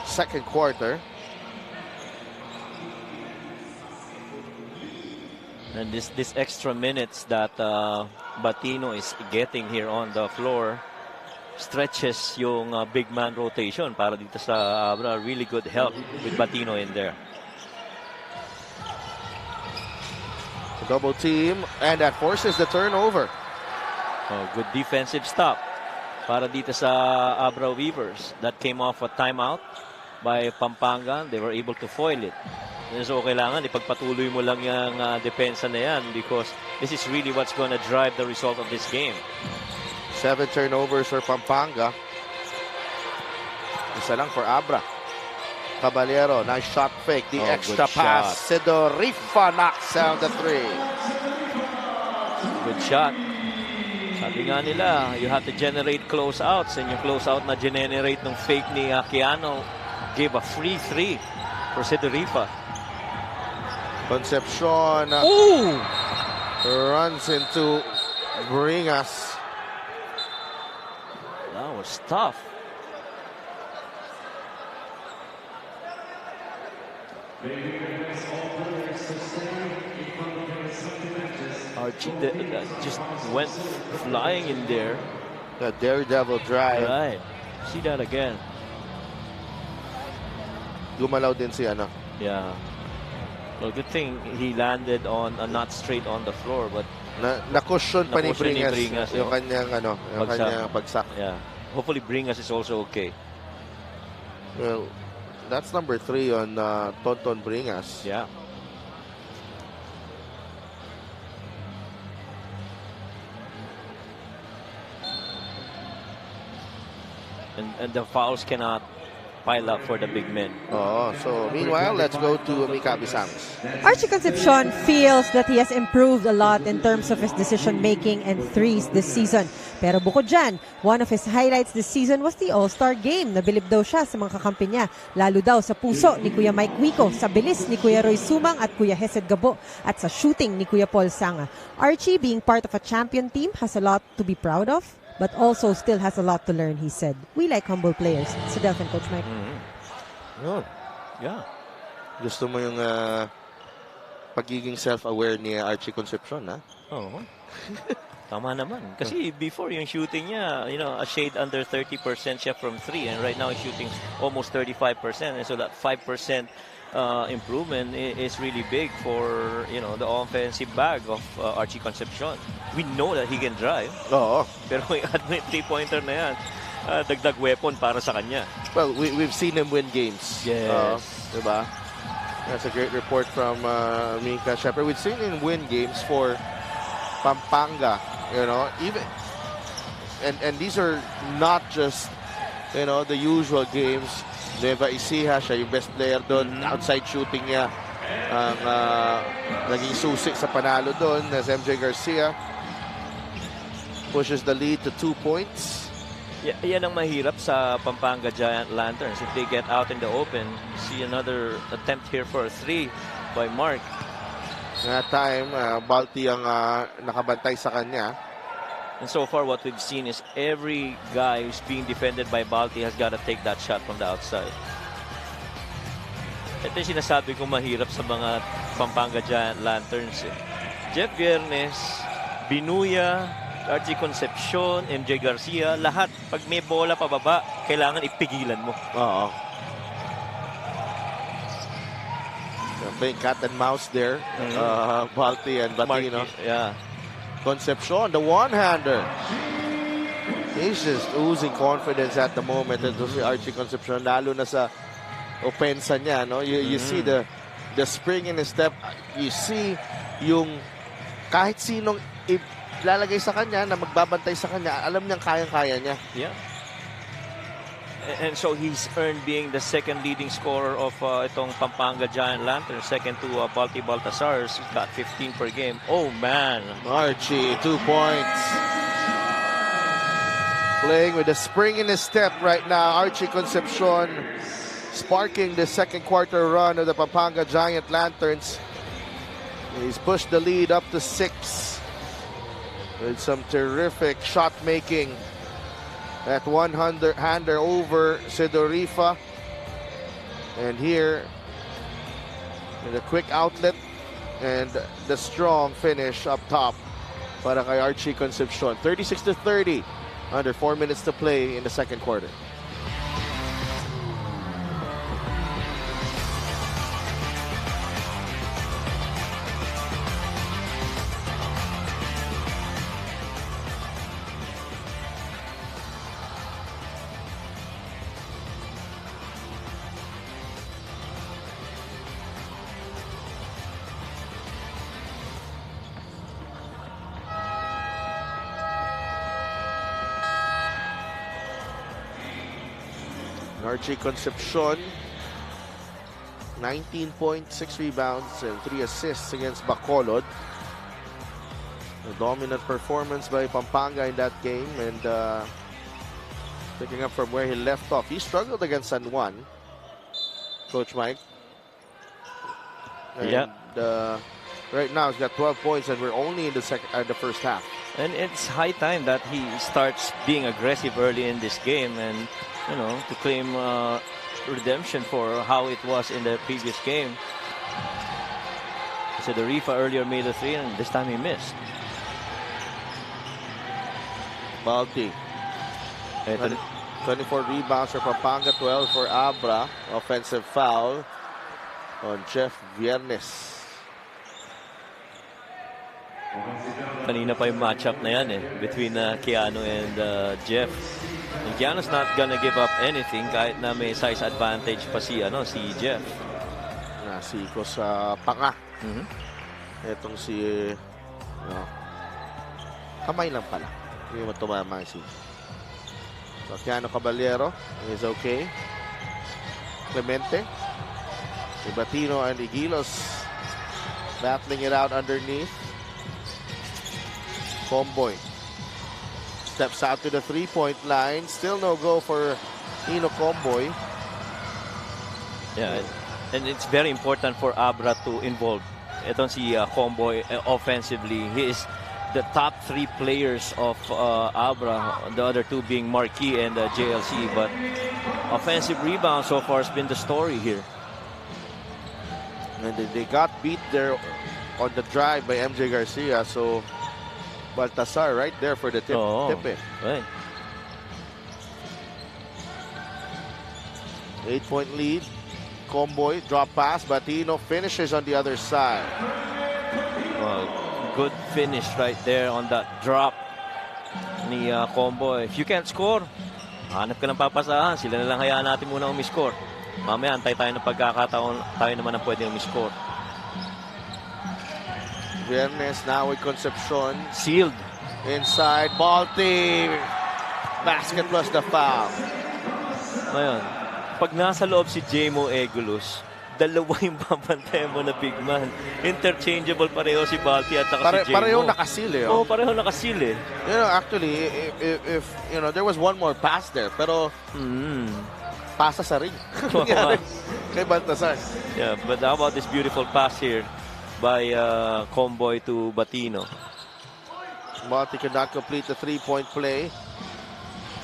second quarter. And this extra minutes that Batino is getting here on the floor stretches yung big man rotation para dito sa Abra. Really good help with Batino in there. Double team, and that forces the turnover. Oh, good defensive stop para dito sa Abra Weavers. That came off a timeout by Pampanga. They were able to foil it. So kailangan ipagpatuloy mo lang yung depensa na yan because this is really what's going to drive the result of this game. 7 turnovers for Pampanga. Isa lang for Abra. Caballero, nice shot fake. The extra pass. Sidorifa knocks down the 3. Good shot. Sabi nga nila, you have to generate closeouts, and yung closeout na generate ng fake ni Keanu gave a free 3 for Sidorifa. Concepcion runs into Bringas. That was tough. Archie just went flying in there. The daredevil drive. Right. See that again. Gumalaw din si ano. Yeah. Well, good thing he landed on not straight on the floor, but Na-cushion pa ni Bringas yung oh. kanyang ano, yung kanyang bagsak. Yeah. Hopefully Bringas is also okay. Well, that's number 3 on Tonton Bringas. Yeah. And the fouls cannot pile up for the big men. Oh, so meanwhile, let's go to Mikabi Sangs. Archie Concepcion feels that he has improved a lot in terms of his decision-making and threes this season. Pero bukod dyan, one of his highlights this season was the All-Star Game. Nabilib daw siya sa mga kakampi niya, lalo daw sa puso ni Kuya Mike Wico, sa bilis ni Kuya Roy Sumang at Kuya Hesed Gabo, at sa shooting ni Kuya Paul Sanga. Archie, being part of a champion team, has a lot to be proud of, but also still has a lot to learn, he said. We like humble players. Sa Delphin, Coach Mike. Yun. Yeah. Gusto mo yung pagiging self-aware ni Archie Concepcion, ha? Oh. Tama naman. Kasi before yung shooting niya, a shade under 30% siya from 3. And right now he's shooting almost 35%. And so that 5% improvement is really big for, the offensive bag of Archie Concepcion. We know that he can drive. Oo. Pero yung admit 3-pointer na yan, dagdag weapon para sa kanya. Well, we've seen him win games. Yes. Diba? That's a great report from Mika Shepard. We've seen him win games for Pampanga. Even and these are not just the usual games. Nueva Ecija, siya yung best player doon. Outside shooting niya ang naging susi sa panalo doon as MJ Garcia pushes the lead to 2 points. Yan ang mahirap sa Pampanga Giant Lanterns. If they get out in the open, see another attempt here for a 3 by Mark. That time, Balti ang nakabantay sa kanya. And so far, what we've seen is every guy who's being defended by Balti has got to take that shot from the outside. Ito yung sinasabi ko mahirap sa mga Pampanga Giant Lanterns. Jeff Viernes, Binuya, Archie Concepcion, MJ Garcia, lahat, pag may bola pababa, kailangan ipigilan mo. Oo. Playing cat and mouse there. Balti and Batino. Yeah. Concepcion, the one-hander. He's just oozing confidence at the moment. Ito si Archie Concepcion, lalo na sa opensa niya. No? You see the spring in his step. You see yung kahit sinong lalagay sa kanya, na magbabantay sa kanya, alam niyang kayang-kaya niya. Yeah. And so he's earned being the second leading scorer of itong Pampanga Giant Lantern. Second to Balti Baltasar. He's got 15 per game. Oh, man. Archie, 2 points. Playing with a spring in his step right now. Archie Concepcion sparking the second quarter run of the Pampanga Giant Lanterns. He's pushed the lead up to 6 with some terrific shot making. That one-hander over Sidorifa. And here, the quick outlet and the strong finish up top para kay Archie Concepcion. 36-30, under 4 minutes to play in the second quarter. Archie Concepcion, 19 points, 6 rebounds, and 3 assists against Bacolod. A dominant performance by Pampanga in that game, and picking up from where he left off. He struggled against San Juan, Coach Mike. And, right now he's got 12 points, and we're only in the first half. And it's high time that he starts being aggressive early in this game, and to claim redemption for how it was in the previous game. So the Rifa earlier made a 3, and this time he missed. Balti. 24 rebounds for Pampanga, 12 for Abra. Offensive foul on Jeff Viernes. Kanina pa yung matchup na yan between Keanu and Jeff. And Keanu's not gonna give up anything kahit na may size advantage pa si Jeff. Nasiko sa panga. Etong si kamay lang pala. Hindi mo tumama si Keanu Caballero is okay. Clemente, Batino and Igilos battling it out underneath. Comboy steps out to the three-point line. Still no go for Ino Comboy. Yeah, and it's very important for Abra to involve. Itong si Comboy offensively. He is the top 3 players of Abra. The other 2 being Marquis and JLC. But offensive rebound so far has been the story here. And they got beat there on the drive by MJ Garcia. So Baltasar right there for the tip. Oo. Tip in. Right. 8-point lead. Comboy, drop pass. Batino finishes on the other side. Well, good finish right there on that drop ni Combo. If you can't score, hanap ka ng papasahan. Sila na lang hayaan natin muna umiscore. Mamaya, antay tayo ng pagkakataon. Tayo naman ang pwede umiscore. Viernes now with Concepcion. Sealed. Inside, Balti. Basket plus the foul. Ngayon, pag nasa loob si Jemo Egulos, dalawa yung babantayan mo na big man. Interchangeable pareho si Balti at saka si Jemo. Pareho nakasil eh. Oo, pareho nakasil eh. You know, actually, if you know, there was one more pass there, pero pasa sa ring. Nangyari kay Baltasar. Yeah, but how about this beautiful pass here by Comboy to Batino? Balti could not complete the three-point play.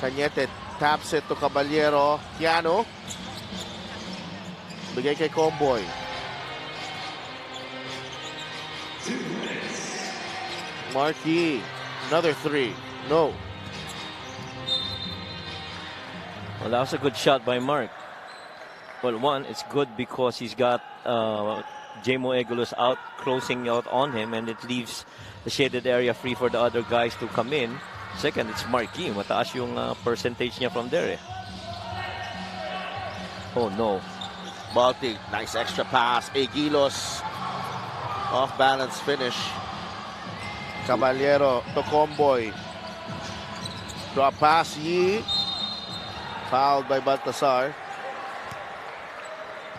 Cañete taps it to Caballero. Tiano. Bigay kay Comboy. Marquis. Another three. No. Well, that was a good shot by Mark. Well, one, it's good because he's got Jemo Egulos out, closing out on him, and it leaves the shaded area free for the other guys to come in. Second, it's Marquis. Mataas yung percentage niya from there. Oh, no. Balti, nice extra pass. Egilos. Off-balance finish. Caballero to Comboy. Drop pass, Yi. Fouled by Baltasar.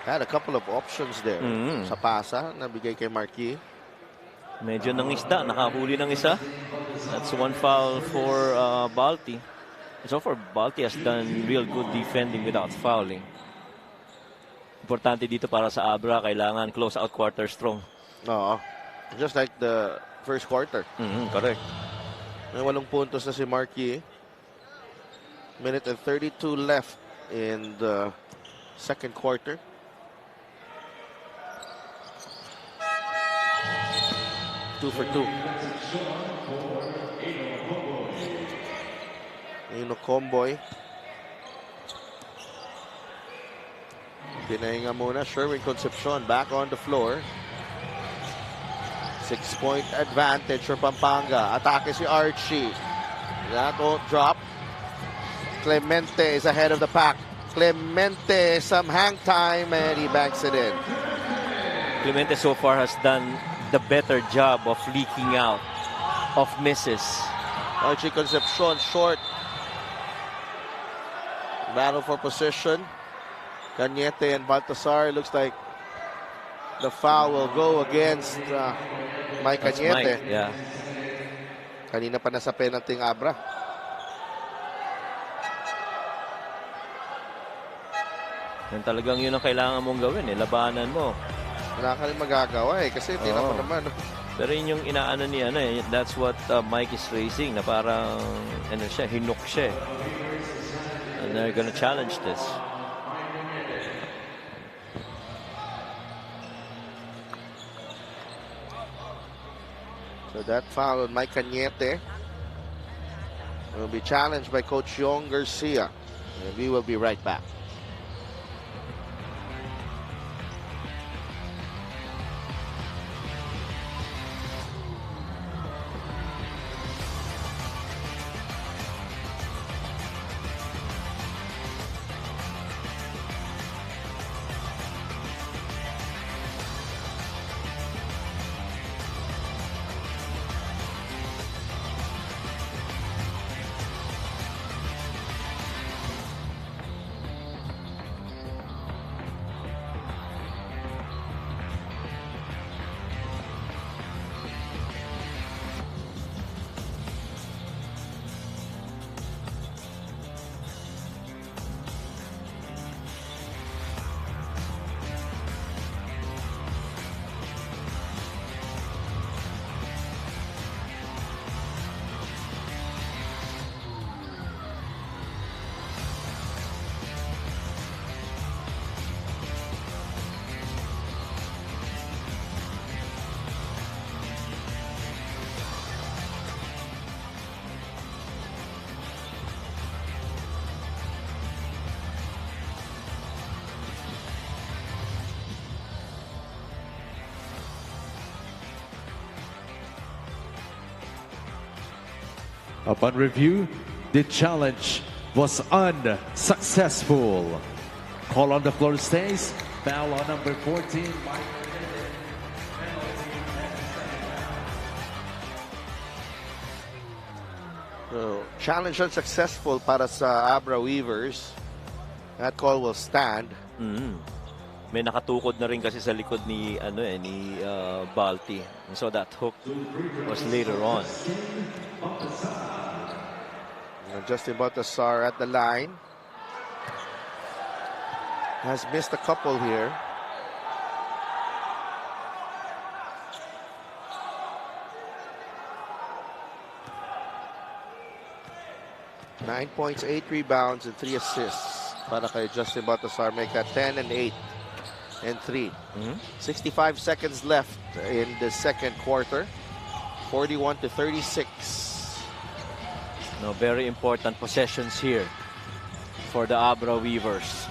Had a couple of options there. Sa pasa, nabigay kay Marquis. Medyo nangisda, nakahuli ng isa. That's one foul for Balti. So far, Balti has done real good defending without fouling. Importante dito para sa Abra, kailangan close out quarter strong. Oo. Just like the first quarter. Correct. May 8 puntos na si Marquis. Minute and 32 left in the second quarter. Two for two. Nino Comboy. Pinahinga muna. Sherwin Concepcion back on the floor. 6-point advantage for Pampanga. Atake si Archie. That won't drop. Clemente is ahead of the pack. Clemente, some hang time, and he banks it in. Clemente so far has done the better job of leaking out of misses. Archie Concepcion short. Battle for position. Cañete and Baltasar. Looks like the foul will go against Mike That's Cañete. Mike, yeah. Kanina pa nasa penalty ng Abra. Yan talagang yun ang kailangan mong gawin eh. Labanan mo. Wala ka rin magagawa eh. Kasi tira pa naman. Pero yun yung inaano niya, that's what Mike is racing, na parang, ano siya, hinok siya. And they're gonna challenge this. So that foul on Mike Cañete will be challenged by Coach Yong Garcia. And we will be right back. Upon review, the challenge was unsuccessful. Call on the floor stays. Foul on number 14. So, challenge unsuccessful para sa Abra Weavers. That call will stand. May nakatukod na rin kasi sa likod ni Balti. And so that hook was later on. Justin Baltasar at the line. Has missed a couple here. Nine points, 8 rebounds, and 3 assists para kay Justin Baltasar. Make that 10 and 8 and 3. 65 seconds left in the second quarter. 41-36. No, very important possessions here for the Abra Weavers.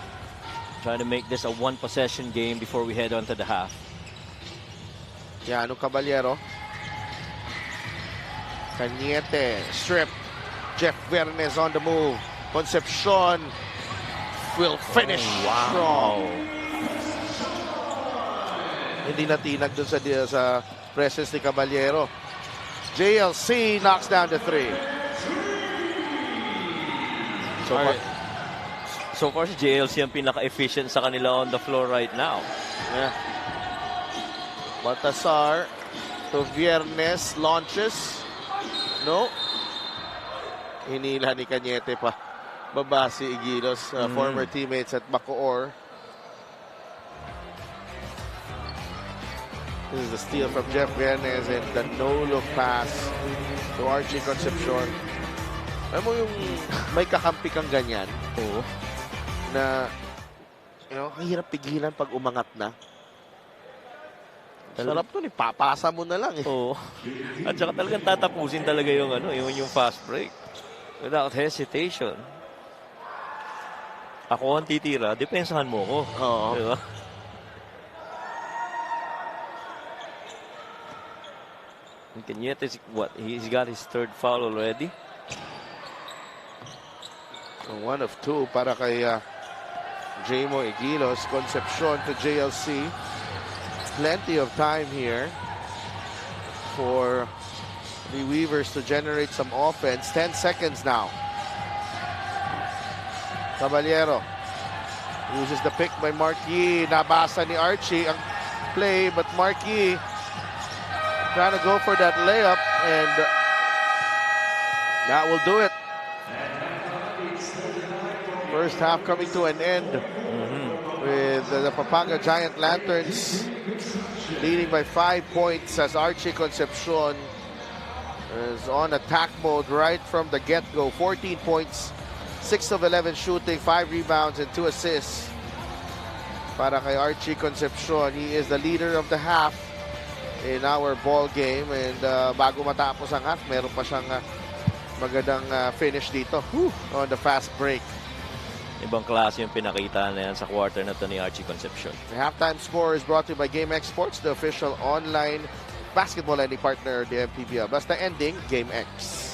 Trying to make this a one-possession game before we head on to the half. Yano Caballero. Cañete, strip. Jeff Vernes on the move. Concepcion will finish strong. Hindi natinag dun sa presence ni Caballero. JLC knocks down the 3. So far, si JLC ang pinaka-efficient sa kanila on the floor right now. Yeah. Baltasar to Viernes launches. No. Hinila ni Cañete pa. Baba si Igilos, former teammates at Bacoor. This is the steal from Jeff Viernes and the no-look pass to Archie Concepcion. Alam mo yung may kakampi kang ganyan? Oo. Na, ang hirap pigilan pag umangat na. Sarap nun, papasa mo na lang eh. Oo. At saka talagang tatapusin talaga yung fast break. Without hesitation. Ako ang titira, depensahan mo ko. Oo. Diba? Cañete, he's got his third foul already. So 1 of 2 para kay Jamo Igilos. Concepcion to JLC. Plenty of time here for the Weavers to generate some offense. 10 seconds now. Caballero uses the pick by Marquis. Nabasa ni Archie ang play, but Marquis trying to go for that layup, and that will do it. First half coming to an end with the Pampanga Giant Lanterns leading by 5 points as Archie Concepcion is on attack mode right from the get-go. 14 points, 6 of 11 shooting, 5 rebounds, and 2 assists. Para kay Archie Concepcion, he is the leader of the half in our ball game, and bago matapos ang half, meron pa siyang magandang finish dito on the fast break. Ibang klase yung pinakita na yan sa quarter na to ni Archie Concepcion. The halftime score is brought to you by GameX Sports, the official online basketball lending partner of the MPBL. Basta ending, GameX.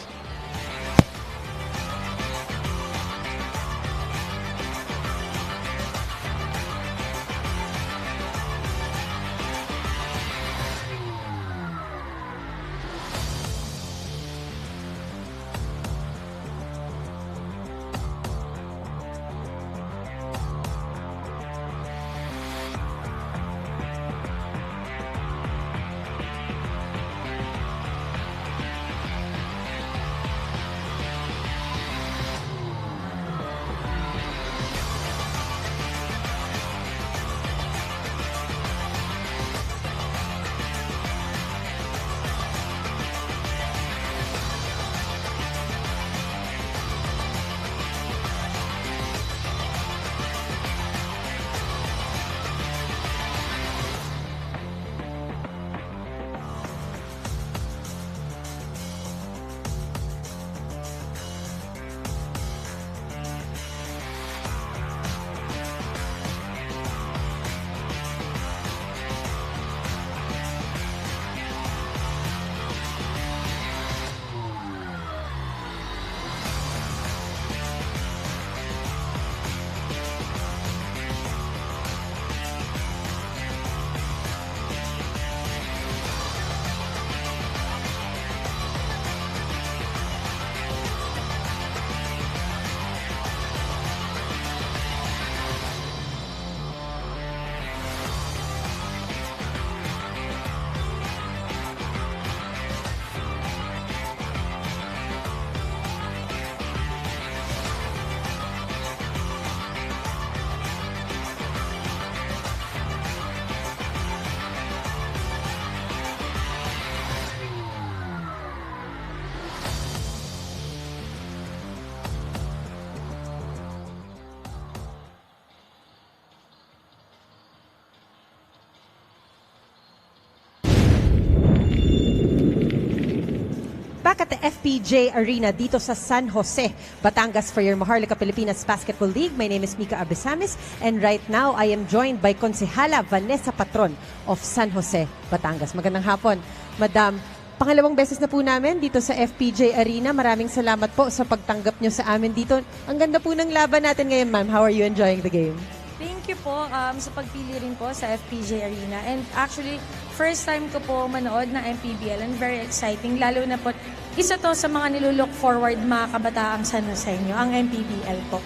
FPJ Arena dito sa San Jose, Batangas for your Maharlika Pilipinas Basketball League. My name is Mika Abesamis and right now I am joined by Konsehala Vanessa Patron of San Jose, Batangas. Magandang hapon, Madam. Pangalawang beses na po namin dito sa FPJ Arena. Maraming salamat po sa pagtanggap nyo sa amin dito. Ang ganda po ng laban natin ngayon, ma'am. How are you enjoying the game? Thank you po sa pagpili rin po sa FPJ Arena. And actually, first time ko po manood ng MPBL and very exciting. Lalo na po, isa to sa mga nilulook forward mga kabataang San Jose nyo, ang MPBL po.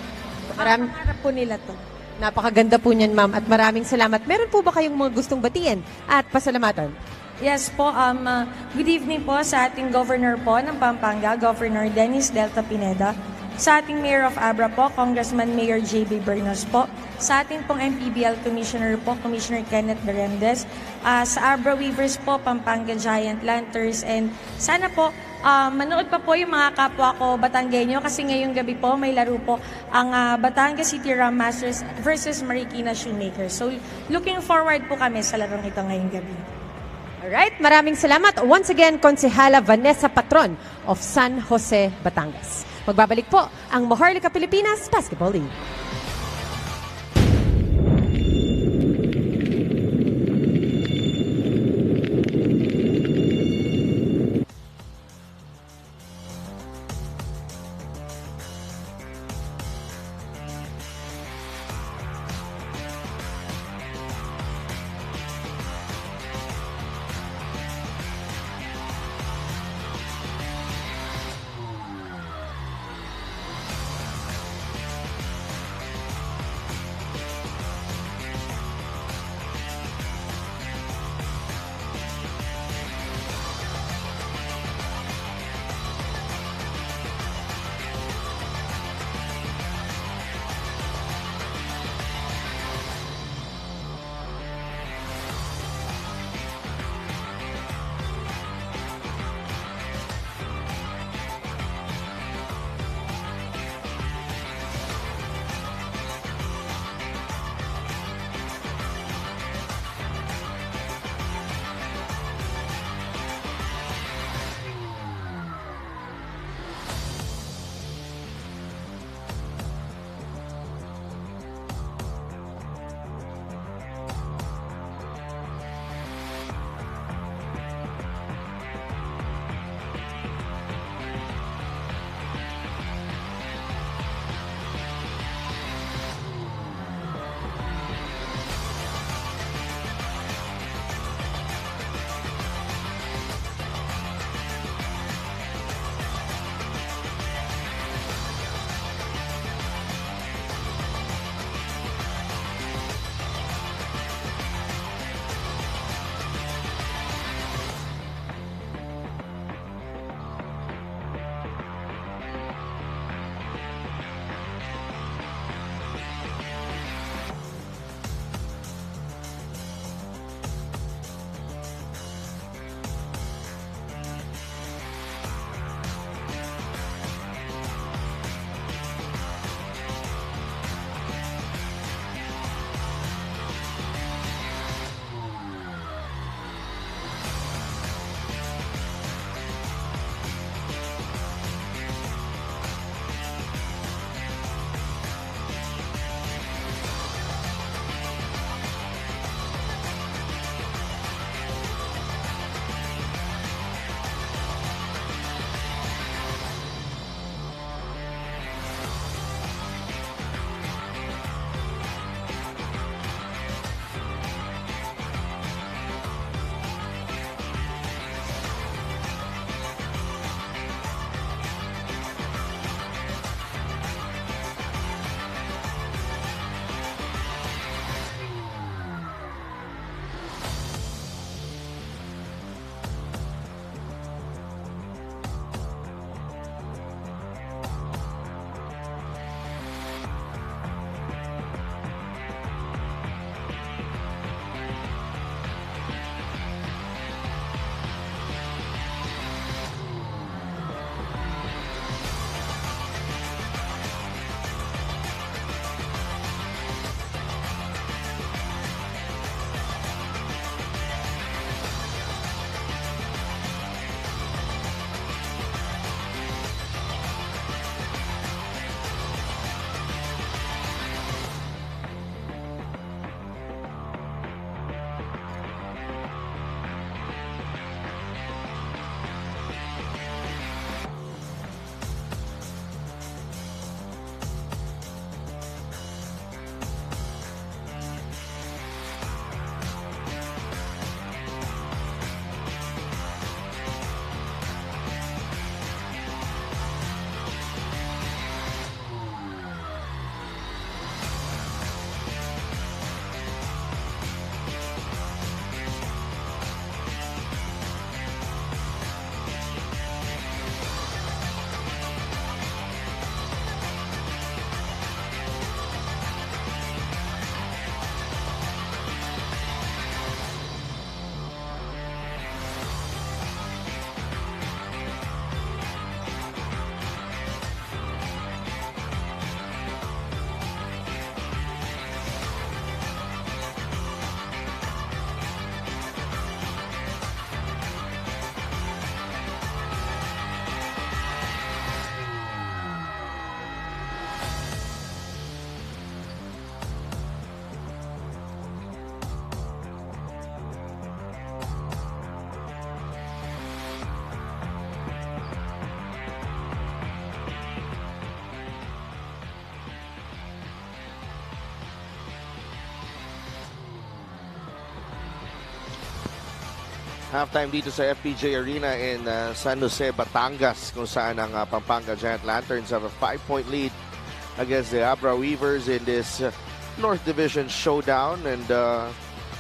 Maraming Pangarap po nila to. napakaganda po niyan, ma'am. At maraming salamat. Meron po ba kayong mga gustong batiin at pasalamatan? Yes po, good evening po sa ating Governor po ng Pampanga, Governor Dennis Delta Pineda. Sa ating Mayor of Abra po, Congressman Mayor J.B. Bernos po. Sa ating pong MPBL Commissioner po, Commissioner Kenneth Berendez. Sa Abra Weavers po, Pampanga Giant Lanterns. And sana po, manood pa po yung mga kapwa ko Batanggenyo kasi ngayong gabi po may laro po ang Batangas City Ram Masters versus Marikina Shoemakers. So looking forward po kami sa larong ito ngayong gabi. Alright, maraming salamat. Once again, Konsehala Vanessa Patron of San Jose, Batangas. Magbabalik po ang Maharlika Pilipinas Basketball League. Halftime dito sa FPJ Arena in San Jose, Batangas, kung saan ang Pampanga Giant Lanterns have a 5-point lead against the Abra Weavers in this North Division showdown. And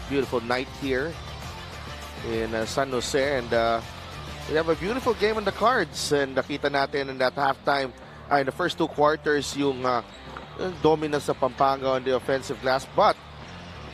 beautiful night here in San Jose. And we have a beautiful game on the cards. And nakita natin in that halftime, in the first 2 quarters, yung dominance sa Pampanga on the offensive glass. But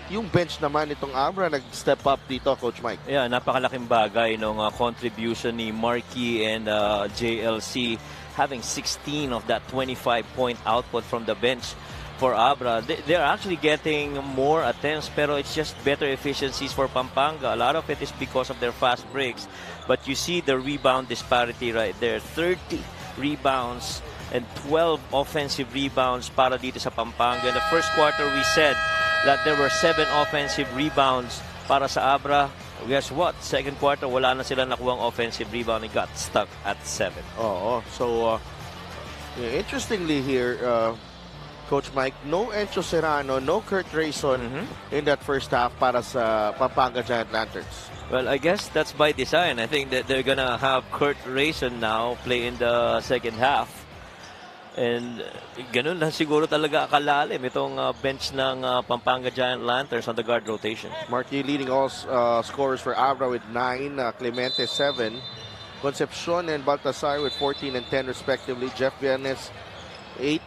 yung bench naman itong Abra nag-step up dito, Coach Mike. Yeah, napakalaking bagay nung contribution ni Marky and JLC, having 16 of that 25-point output from the bench for Abra. They're actually getting more attempts, pero it's just better efficiencies for Pampanga. A lot of it is because of their fast breaks. But you see the rebound disparity right there. 30 rebounds and 12 offensive rebounds para dito sa Pampanga. In the first quarter, we said that there were 7 offensive rebounds para sa Abra. Guess what? Second quarter, wala na sila nakuhang offensive rebound. It got stuck at 7. Oo. So, interestingly here, Coach Mike, no Encho Serrano, no Kurt Rayson in that first half para sa Pampanga Giant Lanterns. Well, I guess that's by design. I think that they're gonna have Kurt Rayson now play in the second half. And ganun lang siguro talaga akalalim itong bench ng Pampanga Giant Lanterns on the guard rotation. Marky leading all scorers for Abra with 9, Clemente 7, Concepcion and Baltasar with 14 and 10 respectively. Jeff Viernes 8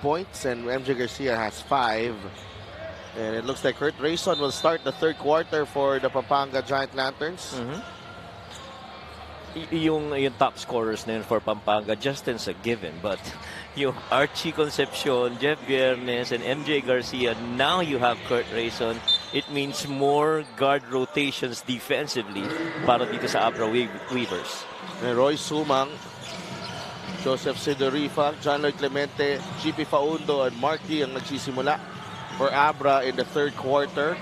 points and MJ Garcia has 5. And it looks like Kurt Rayson will start the third quarter for the Pampanga Giant Lanterns. Yung top scorers na yun for Pampanga, Justin's a given, but yung Archie Concepcion, Jeff Viernes, and MJ Garcia, now you have Kurt Rayson. It means more guard rotations defensively para dito sa Abra Weavers. And Roy Sumang, Joseph Sidorifa, John Lloyd Clemente, GP Faundo, and Marky ang nagsisimula for Abra in the third quarter.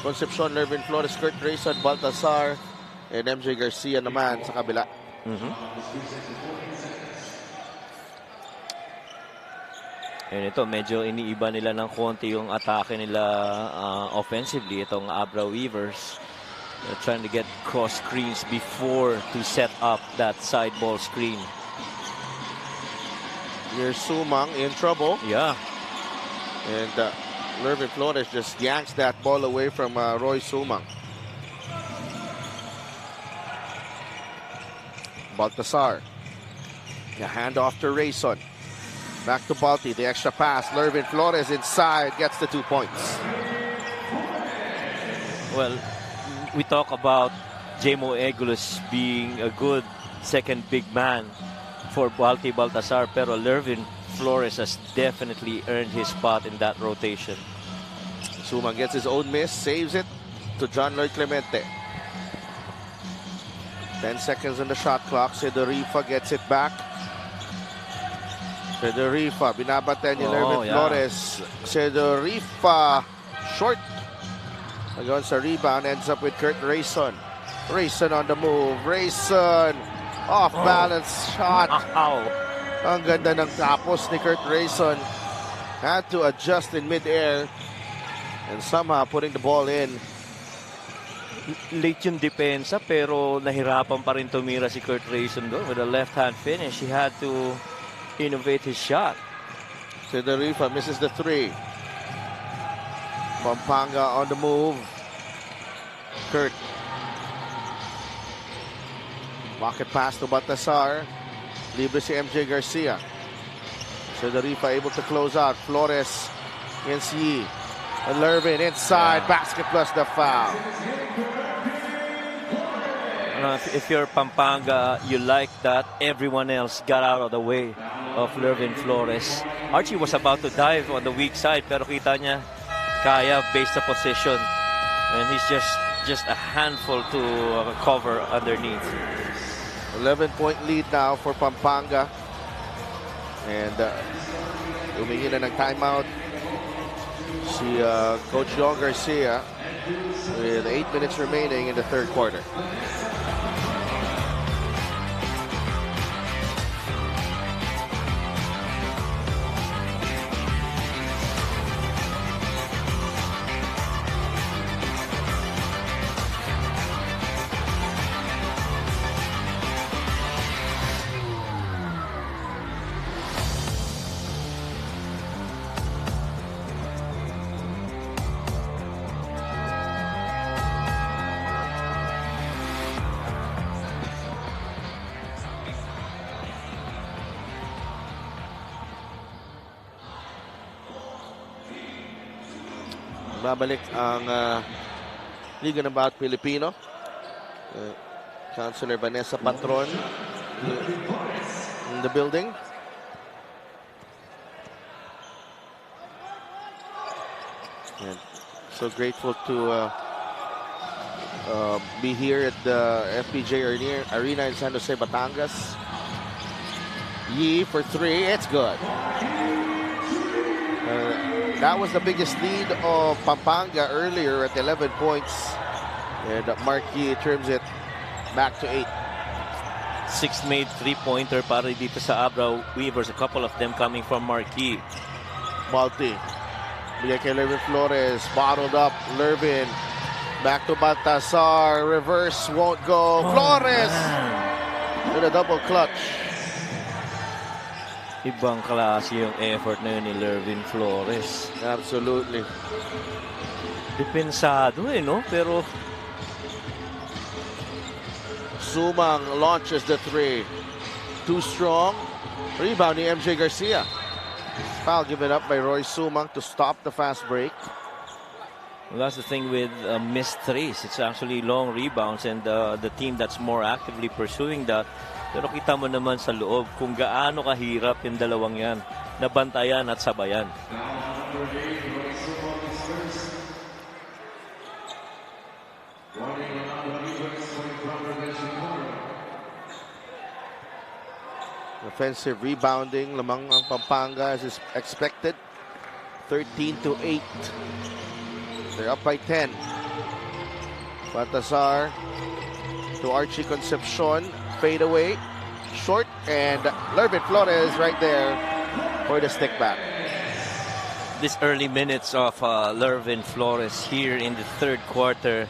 Concepcion, Lervin Flores, Kurt Rayson, Baltasar, and MJ Garcia naman sa kabila. And ito, medyo iniiba nila ng konti yung atake nila offensively. Itong Abra Weavers. They're trying to get cross screens before to set up that side ball screen. Here's Sumang in trouble. Yeah. And Lervin Flores just yanks that ball away from Roy Sumang. Baltasar. The handoff to Rayson. Back to Balti. The extra pass. Lervin Flores inside. Gets the 2 points. Well, we talk about Jemo Egulos being a good second big man for Balti Baltasar, pero Lervin Flores has definitely earned his spot in that rotation. Sumang gets his own miss. Saves it to John Lloyd Clemente. 10 seconds on the shot clock. Sidorifa gets it back. Sidorifa, binabaten ni Lervin Flores. Sidorifa, short. Again sa rebound, ends up with Kurt Rayson. Rayson on the move. Rayson, off-balance shot. Ang ganda ng tapos ni Kurt Rayson. Had to adjust in mid-air and somehow putting the ball in. Late yung depensa, pero nahirapan pa rin tumira si Kurt Rayson doon with a left-hand finish. He had to innovate his shot. Sidorifa misses the 3. Pampanga on the move. Kurt. Pocket pass to Baltasar. Libre si MJ Garcia. Sidorifa able to close out. Flores against Yi. And Lervin inside. Basket plus the foul. If you're Pampanga, you like that everyone else got out of the way of Lervin Flores. Archie was about to dive on the weak side, pero kita niya kaya based sa position. And he's just a handful to cover underneath. 11-point lead now for Pampanga. And humingi na ng timeout si Coach John Garcia with 8 minutes remaining in the third quarter. Babalik ang Liga ng Bawat Pilipino. Councilor Vanessa Patron in the building. And so grateful to be here at the FPJ Arena in San Jose, Batangas. Yee for three, it's good. That was the biggest lead of Pampanga earlier at 11 points. And Marquis trims it back to 8. 6 made three-pointer para dito sa Abra Weavers. A couple of them coming from Marquis. Balti. Bigay kay Lervin Flores. Bottled up. Lervin. Back to Baltasar. Reverse won't go. Flores with a double clutch. Ibang klase yung effort na yun ni Lervin Flores. Absolutely. Depensado no? Pero Sumang launches the three. Too strong. Rebound ni MJ Garcia. Foul given up by Roy Sumang to stop the fast break. well, that's the thing with missed threes. It's actually long rebounds and the team that's more actively pursuing that. Pero kita mo naman sa loob kung gaano kahirap yung dalawang yan. Nabantayan at sabayan. Offensive rebounding lamang ang Pampanga as is expected. 13-8. They're up by 10. Baltasar to Archie Concepcion. Fade away. Short. And Lervin Flores right there for the stick back. This early minutes of Lervin Flores here in the third quarter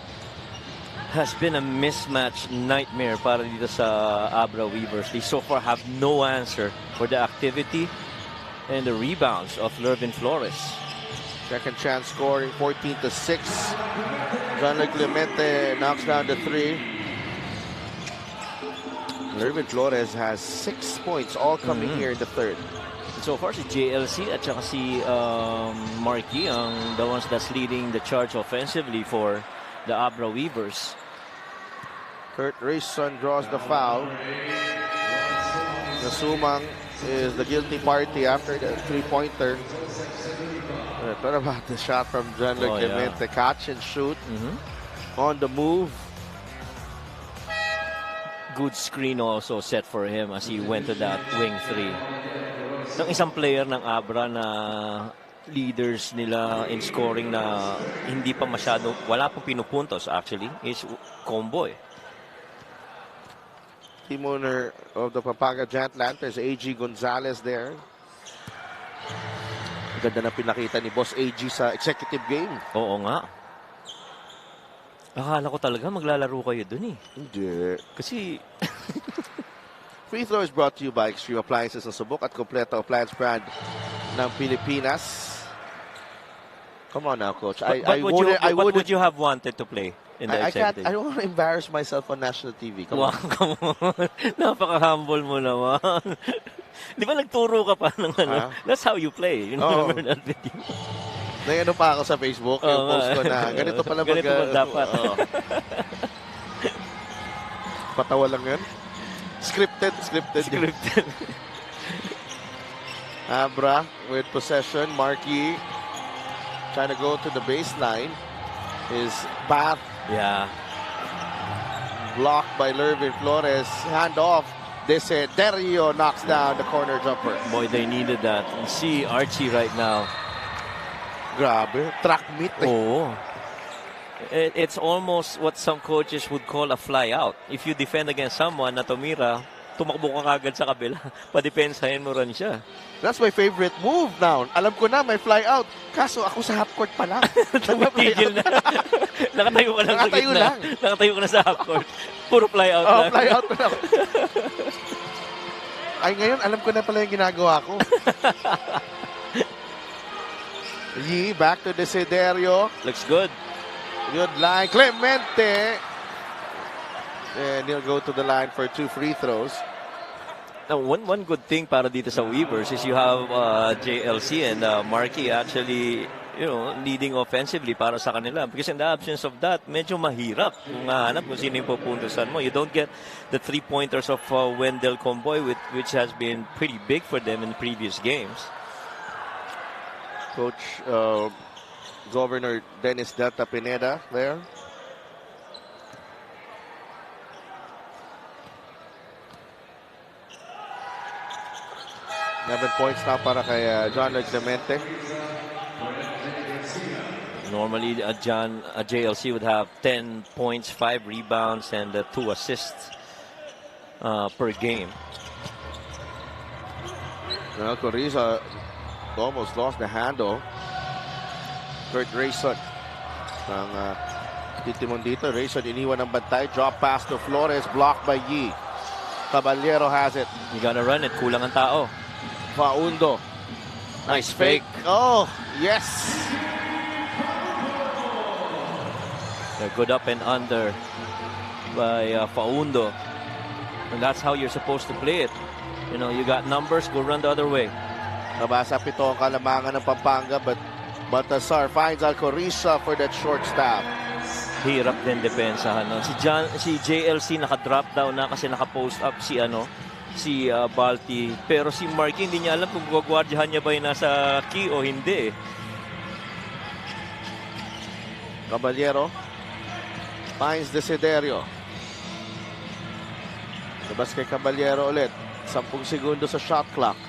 has been a mismatch nightmare para dito sa Abra Weavers. They so far have no answer for the activity and the rebounds of Lervin Flores. Second chance scoring, 14-6. John Clemente knocks down the three. Lervin Flores has 6 points, all coming here in the third. So far si JLC at saka si Marquis ang the ones that's leading the charge offensively for the Abra Weavers. Kurt Rayson draws the foul. Nasumang is the guilty party after the three-pointer. What about the shot from John Clemente? Yeah. Catch and shoot. On the move. Good screen also set for him as he went to that wing three. Ng isang player ng Abra na leaders nila in scoring na hindi pa masyado, wala pong pinupuntos actually, is Comboy. Team owner of the Pampanga Giant Lanterns, AG Gonzalez there. Ganda na pinakita ni Boss AG sa executive game. Oo nga. Akala ko talaga maglalaro kayo dun eh. Hindi. Kasi Free throw is brought to you by Extreme Appliances ng Subok at kompleto appliance brand ng Pilipinas. Come on now, Coach. What would you have wanted to play in the executive? I don't want to embarrass myself on national TV. Come on. Come on. Napaka-humble mo naman. Di ba nagturo ka pa ng ano? That's how you play. You know, remember that video? Nagano pa ako sa Facebook, yung post ko na ganito pala ganito dapat. Patawa lang yan. Scripted. Abra with possession. Marquis trying to go to the baseline. His path. Yeah. Blocked by Lervin Flores. Hand off. Desiderio knocks down the corner jumper. Boy, they needed that. You see Archie right now. Grabe. Track meet. Oh. It's almost what some coaches would call a fly out. If you defend against someone na tumira, tumakbo ka kagad sa kabila. Padepensahin mo rin siya. That's my favorite move now. Alam ko na may fly out. Kaso ako sa half court pa lang. Tigil na. Nakatayo ka lang sa gitna. Nakatayo ka na sa half court. Puro fly out lang. Fly out na. Ay, ngayon, alam ko na pala yung ginagawa ko. Yee, back to Desiderio. Looks good. Good line. Clemente. And he'll go to the line for 2 free throws. Now, one good thing para dito sa Weavers is you have JLC and Marquis actually leading offensively para sa kanila. Because in the absence of that, medyo mahirap kung mahanap kung sino yung pupuntusan mo. You don't get the 3-pointers of Wendell Comboy, which has been pretty big for them in previous games. Coach Governor Dennis Delta Pineda there. Seven points na para kay John Clemente. Normally, a JLC would have 10 points, 5 rebounds, and 2 assists per game. Well, Coriza almost lost the handle. Kurt Rayson ng titimon dito. Rayson iniwan ng bantay. Drop pass to Flores. Blocked by Yi. Caballero has it. You gotta run it. Kulang ang tao. Faundo. Nice fake. Oh, yes. They're good up and under by Faundo. And that's how you're supposed to play it. You got numbers, go run the other way. Nabasa pito ang kalamangan ng Pampanga, but Baltasar finds Alcoriza for that short stab. Hirap din depensahan. No? Si JLC naka-drop down na kasi naka-post up si Balti. Pero si Marky hindi niya alam kung gagwardyahan niya ba yung nasa key o hindi. Caballero finds Desiderio. Labas kay Caballero ulit. 10 segundo sa shot clock.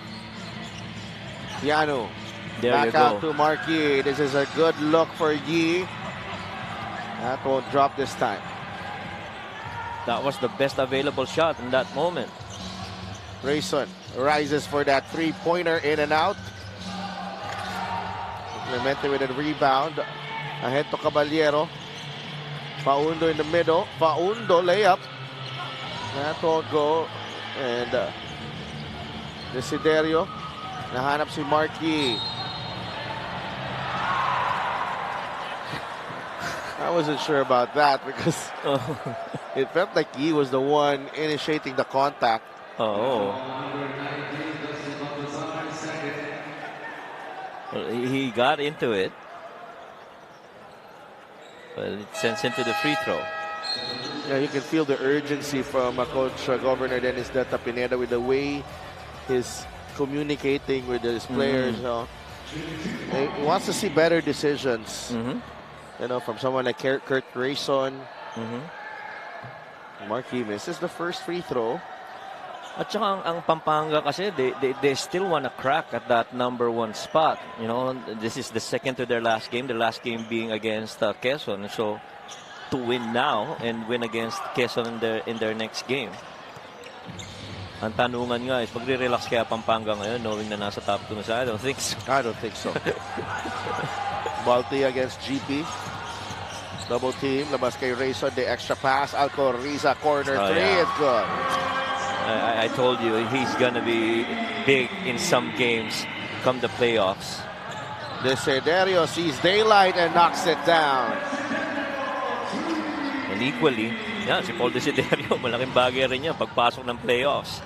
Yano. There Back you go. out to Marky. This is a good look for Yi. That won't drop this time. That was the best available shot in that moment. Rayson rises for that three-pointer, in and out. Clemente with a rebound. Ahead to Caballero. Faundo in the middle. Faundo layup. That won't go. And Desiderio. Nahanap si Marky. I wasn't sure about that because it felt like he was the one initiating the contact. Oh. Well, he got into it. Well, it sends him to the free throw. Yeah, you can feel the urgency from Coach Governor Dennis Delta Pineda with the way he's communicating with his players. He wants to see better decisions. From someone like Kurt Rayson. Marky misses the first free throw. At saka ang Pampanga kasi, they still want to crack at that number 1 spot. This is the second to their last game. The last game being against Quezon. So, to win now and win against Quezon in their next game. Ang tanungan nga is, magre-relax kaya Pampanga ngayon knowing na nasa top 2 na siya? I don't think so. I don't think so. Balti against GP. Double team. Labas kay Rayson. The extra pass. Alcoriza. Corner 3. Yeah. It's good. I told you, he's going to be big in some games come the playoffs. Desiderio sees daylight and knocks it down. And equally, si Paul Desiderio, malaking bagay rin niya pagpasok ng playoffs.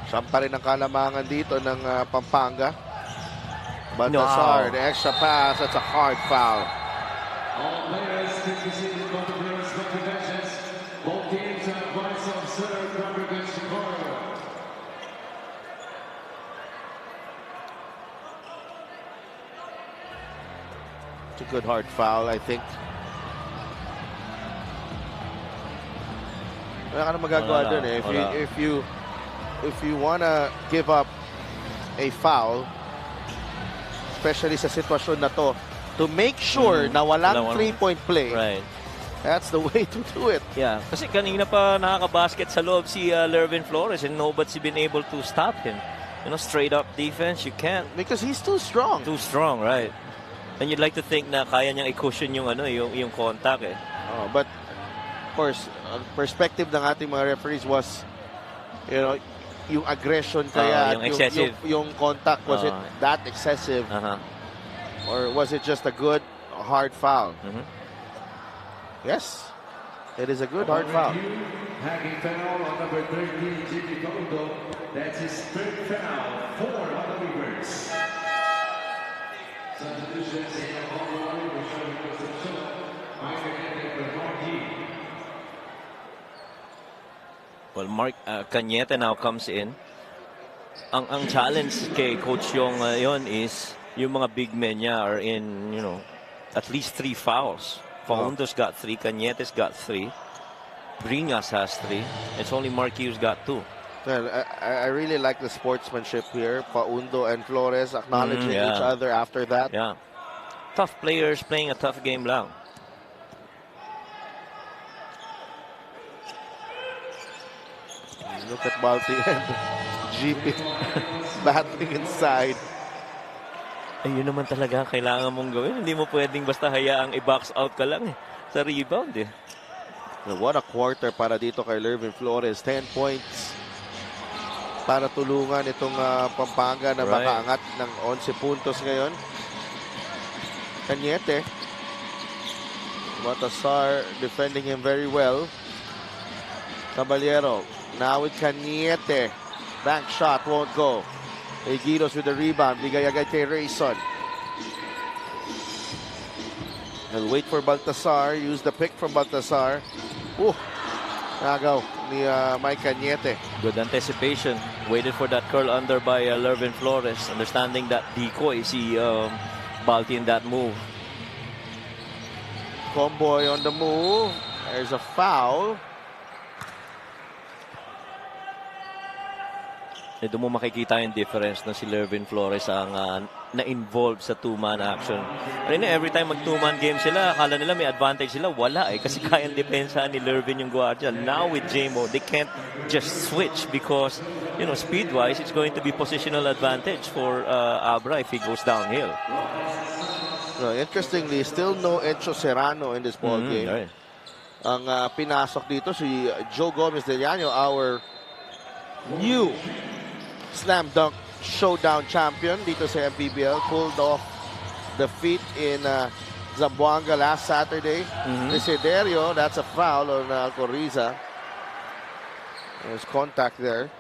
Siyam pa rin ang kalamangan dito ng Pampanga. Baltasar, the extra pass. That's a hard foul. All players take the seat in both players' contributions. Both teams have advice of serve congregation corner. It's a good hard foul, I think. Wala ka na magagawa dun eh. If you wanna give up a foul, especially sa sitwasyon na to make sure na walang 3-point play, right. That's the way to do it. Yeah, kasi kanina pa nakakabasket sa loob si Lervin Flores and nobody's been able to stop him. Straight up defense, you can't. Because he's too strong. Too strong, right. And you'd like to think na kaya niyang i-cushion yung contact eh. But of course, perspective ng ating mga referees was, yung aggression kaya, yung excessive. Yung contact, was it that excessive? Or was it just a good hard foul? Yes, it is a good hard foul. Hacking foul on number 13, Jimmy Gondo. That's his third foul. 4 on the reverse. Well, Mark Cañete now comes in. Ang challenge kay Coach Yong ngayon is yung mga big men niya are in, at least 3 fouls. Faundo's got 3, Cañete's got 3, Bringas has 3. It's only Marky who's got 2. Well, I really like the sportsmanship here. Paundo and Flores acknowledging each other after that. Yeah. Tough players playing a tough game lang. Look at Balti and GP battling inside. Ayun naman talaga kailangan mong gawin. Hindi mo pwedeng basta hayaang i-box out ka lang sa rebound eh. What a quarter para dito kay Lervin Flores. 10 points para tulungan itong Pampanga na makaangat ng 11 puntos ngayon. Cañete. Batasar defending him very well. Caballero. Now with Cañete. Bank shot won't go. Egilos with the rebound. Bigay agad kay Rayson. He'll wait for Baltasar. Use the pick from Baltasar. Nagaw ni Mike Cañete. Good anticipation. Waited for that curl under by Lervin Flores. Understanding that decoy si Balti in that move. Comboy on the move. There's a foul. Doon mo makikita yung difference na si Lervin Flores ang na-involved sa two-man action. Kanina, every time mag-two-man game sila, akala nila may advantage sila. Wala kasi kayang depensa ni Lervin yung guardia. Now with JMO, they can't just switch because, speed-wise, it's going to be positional advantage for Abra if he goes downhill. Interestingly, still no Encho Serrano in this ball game. Right. Ang pinasok dito si Joe Gomez de Llano, our new slam dunk showdown champion dito sa MPBL. Pulled off defeat in Zamboanga last Saturday. Desiderio, that's a foul on Alcoriza. There's contact there.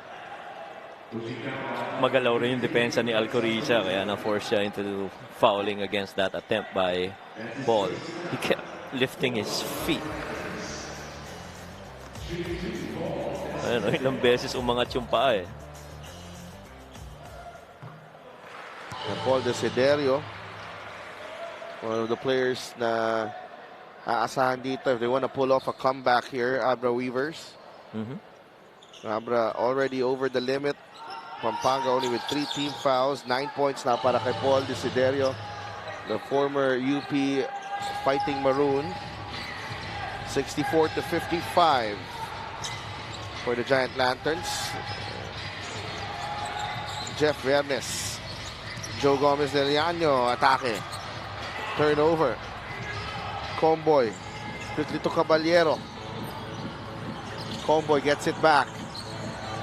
Magalaw rin yung depensa ni Alcoriza kaya na-force siya into fouling against that attempt by Paul. He kept lifting his feet. Ilang beses umangat yung paa eh. Paul Desiderio, one of the players na aasahan dito if they want to pull off a comeback here. Abra Weavers. Abra already over the limit. Pampanga only with 3 team fouls. 9 points na para kay Paul Desiderio, the former UP Fighting Maroon. 64-55 for the Giant Lanterns. Jeff Vernes. Joe Gomez de Llano, atake. Turnover. Comboy. Quickly to Caballero. Comboy gets it back.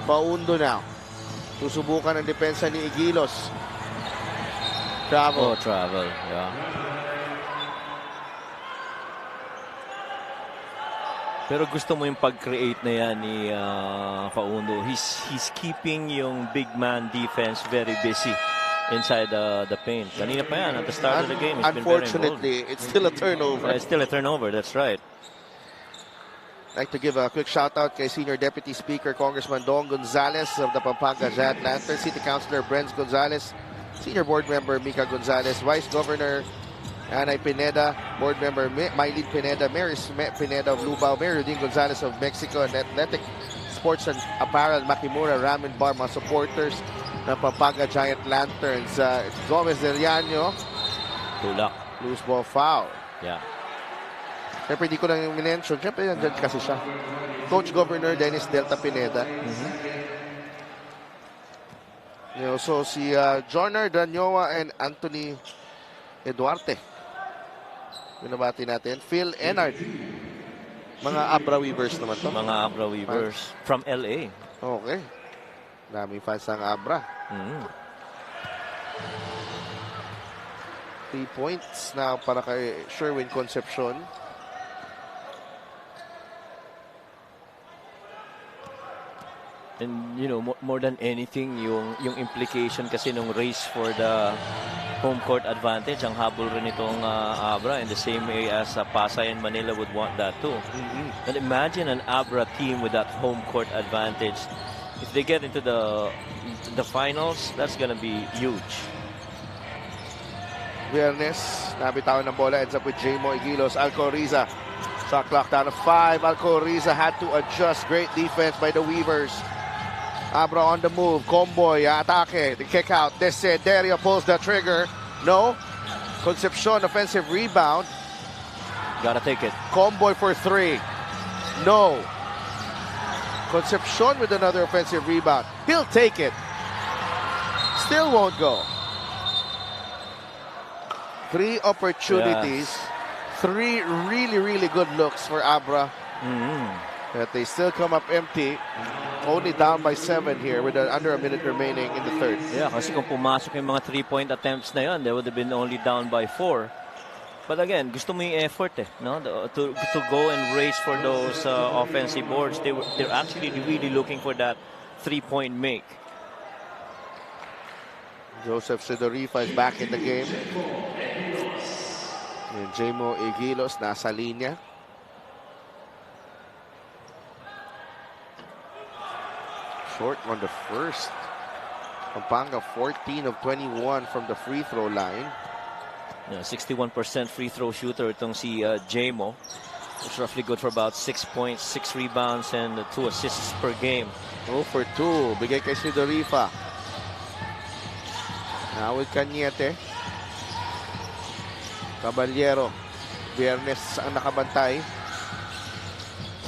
Paundo now. Susubukan ang depensa ni Egilos. Travel. Travel. Yeah. Pero gusto mo yung pag-create na yan ni Paundo. He's keeping yung big man defense very busy inside the paint. Kanina pa yan, at the start of the game, unfortunately, it's still a turnover. It's still a turnover, that's right. I'd like to give a quick shout out kay Senior Deputy Speaker Congressman Don Gonzales of the Pampanga Giant Lanterns, City Councilor Brenz Gonzales, Senior Board Member Mika Gonzales, Vice Governor Anay Pineda, Board Member Mylene Pineda, Mary Pineda of Lubao, Mayor Dean Gonzales of Mexico, and Athletic Sports and Apparel Makimura Ramen Bar, mga supporters ng Pampanga Giant Lanterns. Gomez de Llano. Tulak. Loose ball foul. Yeah. Siyempre, hindi ko lang yung minention. Siyempre, nandyan kasi siya. Coach Governor Dennis Delta Pineda. So, si Jonar Danyoa and Anthony Eduarte. Binabati natin. Phil Enard. Mga Abra Weavers naman to. Mga Abra Weavers. From LA. Okay. Daming fans ng Abra. 3 points now para kay Sherwin Concepcion. And more than anything yung implication kasi nung race for the home court advantage. Ang habol rin itong Abra in the same way as Pasay and Manila would want that too. But imagine an Abra team with that home court advantage. If they get into the finals, that's gonna be huge. Viernes, nabitawan ng bola, ends up with Jamo Igilos. Alcoriza, shot clock down to 5. Alcoriza had to adjust. Great defense by the Weavers. Abra on the move. Comboy, atake. The kick out. Desiderio pulls the trigger. No. Concepcion, offensive rebound. Gotta take it. Comboy for 3. No. Concepcion with another offensive rebound. He'll take it. Still won't go. 3 opportunities. Yes. 3 really, really good looks for Abra. But they still come up empty. Only down by 7 here with under a minute remaining in the third. Yeah, kasi kung pumasok yung mga 3-point attempts na yun, they would have been only down by 4. But again, gusto mo yung effort no? To go and race for those offensive boards. They're actually really looking for that 3-point make. Joseph Sidorifa is back in the game. And Jamo Igilos nasa linya. Short on the first. Pampanga 14 of 21 from the free throw line. Yeah, 61% free throw shooter itong si Jamo. It's roughly good for about 6 points, 6 rebounds, and 2 assists per game. 0 for 2. Bigay kay Sidorifa. Now with Cañete. Caballero. Viernes ang nakabantay.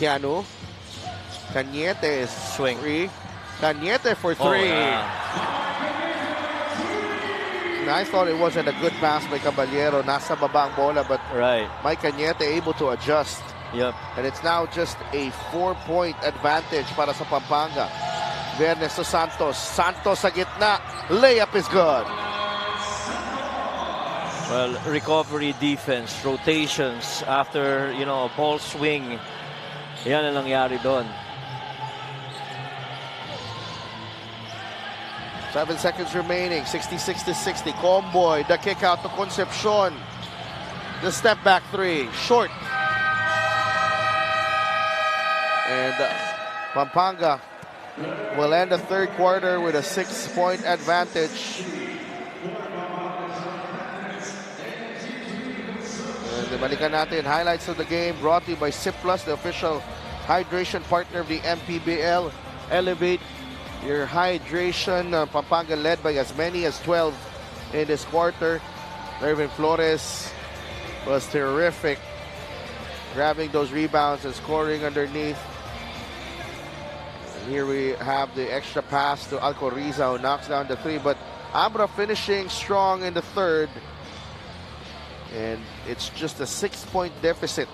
Keanu. Cañete is Swing. 3. Cañete for 3. Oh, yeah. I thought it wasn't a good pass by Caballero. Nasa baba ang bola, but Right. Mike Cañete able to adjust. Yep. And it's now just a 4-point advantage para sa Pampanga. Viernes to Santos. Santos sa gitna. Layup is good. Well, recovery defense, rotations after, a ball swing. Yan ang nangyari doon. 7 seconds remaining. 66-60. Comboy. The kick out to Concepcion. The step back 3. Short. And Pampanga will end the third quarter with a 6-point advantage. And balikan natin. Highlights of the game brought to you by Sip Plus, the official hydration partner of the MPBL. Elevate your hydration. Pampanga led by as many as 12 in this quarter. Irvin Flores was terrific, grabbing those rebounds and scoring underneath. And here we have the extra pass to Alcoriza, who knocks down the 3. But Abra finishing strong in the third. And it's just a 6-point deficit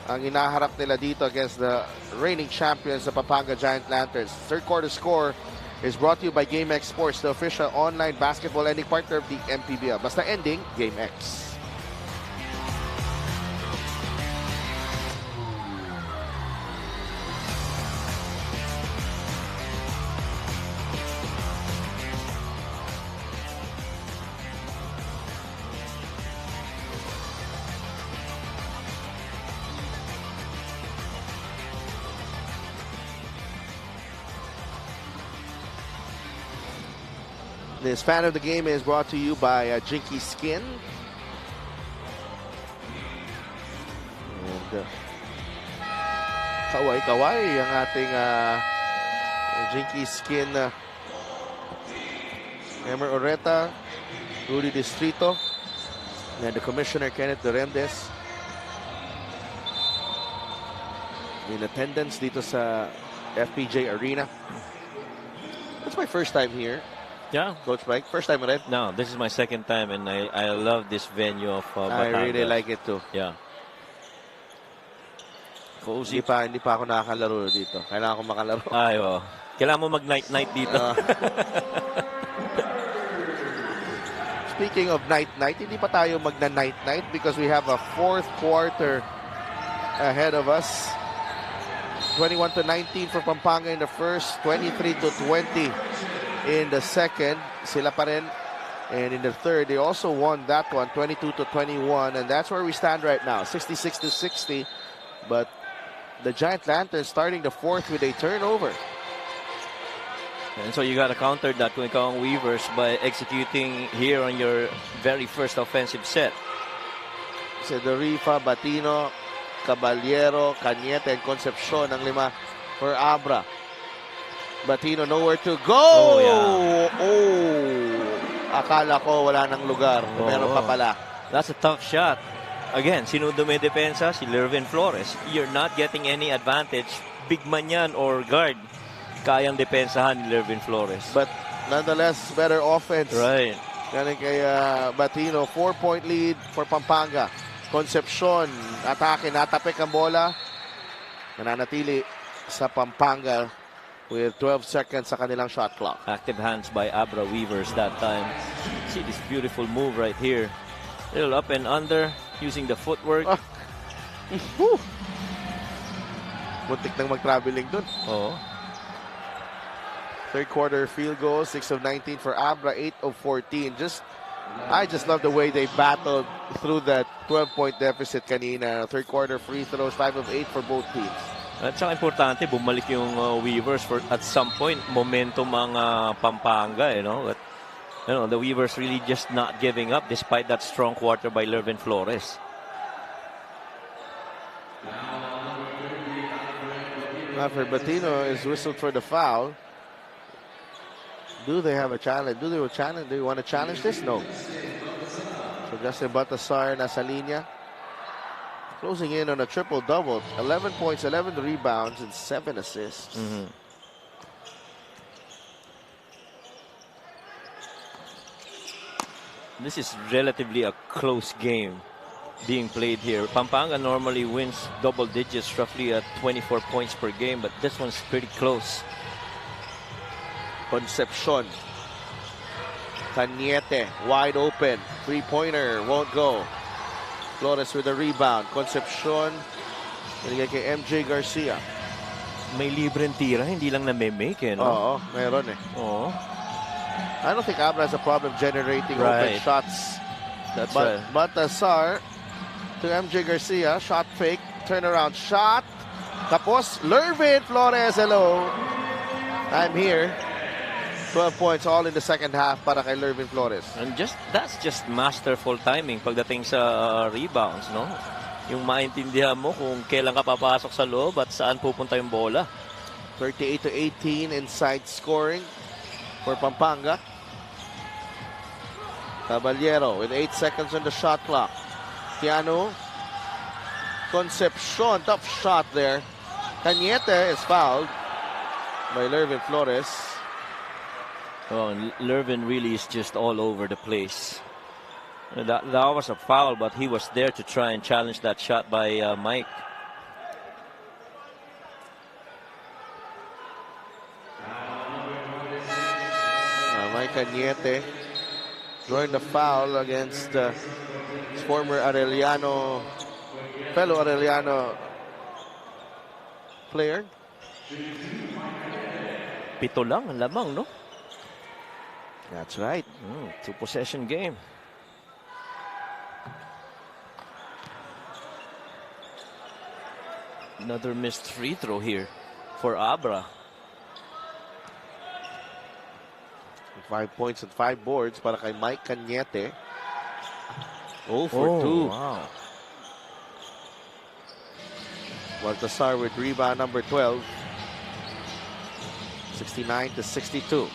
ang inaharap nila dito against the reigning champions, the Pampanga Giant Lanterns. Third quarter score is brought to you by GameX Sports, the official online basketball lending partner of the MPBL. Basta ending, GameX. This fan of the game is brought to you by Jinky Skin. And kaway ang ating Jinky Skin. Emer Oreta, Rudy Distrito, and the Commissioner Kenneth Dorendes in attendance dito sa FPJ Arena. That's my first time here. Yeah. Coach Mike, first time rin? No, this is my second time, and I love this venue of I Batangas. really like it too. Yeah. Cozy. Hindi pa ako nakakalaro dito. Kailangan ko makalaro. Ay, oh. Kailangan mo mag-night-night dito. Speaking of night-night, hindi pa tayo magna-night-night because we have a fourth quarter ahead of us. 21-19 for Pampanga in the first, 23-20 in the second. Sila pa rin And in the third, they also won that one, 22-21, and that's where we stand right now, 66-60. But the Giant Lanterns starting the fourth with a turnover. And so you got to counter that kung ikaw ang Weavers by executing here on your very first offensive set. Cedorifa, Batino, Caballero, Cañete, and Concepcion ang lima for Abra. Batino nowhere to go! Akala ko wala nang lugar. Meron pa pala. That's a tough shot. Again, sino dumidepensa? Si Lervin Flores. You're not getting any advantage. Big man yan or guard. Kayang depensahan ni Lervin Flores. But nonetheless, better offense. Right. Galing kay Batino. 4-point lead for Pampanga. Concepcion, atake, natapik ang bola. Nananatili sa Pampanga with 12 seconds sa kanilang shot clock. Active hands by Abra Weavers that time. See this beautiful move right here. Little up and under using the footwork. Buntik nang mag-traveling dun. Oh. Third quarter field goal, 6 of 19 for Abra, 8 of 14. I just love the way they battled through that 12-point deficit kanina. Third quarter free throws, 5 of 8 for both teams. At saka importante, bumalik yung Weavers for at some point, momentum ang Pampanga, you know. But, you know, the Weavers really just not giving up despite that strong quarter by Lervin Flores. After Batino is whistled for the foul. Do they have a challenge? Do they want to challenge this? No. So Justin Baltasar nasa linya. Closing in on a triple-double. 11 points, 11 rebounds, and 7 assists. This is relatively a close game being played here. Pampanga normally wins double digits, roughly at 24 points per game, but this one's pretty close. Concepcion. Cañete, wide open. Three-pointer, won't go. Flores with a rebound. Concepcion, binigay kay MJ Garcia. May libreng tira, hindi lang na-make, eh, no? Oo, meron eh. Oo. I don't think Abra has a problem generating open shots. That's right. Baltasar to MJ Garcia. Shot fake. Turnaround shot. Tapos, Lervin Flores, hello. I'm here. 12 points all in the second half para kay Lervin Flores. And that's just masterful timing pagdating sa rebounds, no? Yung maintindihan mo kung kailan ka papasok sa loob at saan pupunta yung bola. 38-18 inside scoring for Pampanga. Caballero with 8 seconds on the shot clock. Tiano. Concepcion, tough shot there. Cañete is fouled by Lervin Flores. Oh, Lervin really is just all over the place. That was a foul, but he was there to try and challenge that shot by Mike. Mike Cañete drawing the foul against his former fellow Arellano player. Pito lang ang lamang, no? That's right. Two-possession game. Another missed free throw here for Abra. 5 points and 5 boards para kay Mike Cañete. 0 for 2. Wow. Baltasar with rebound number 12. 69-62.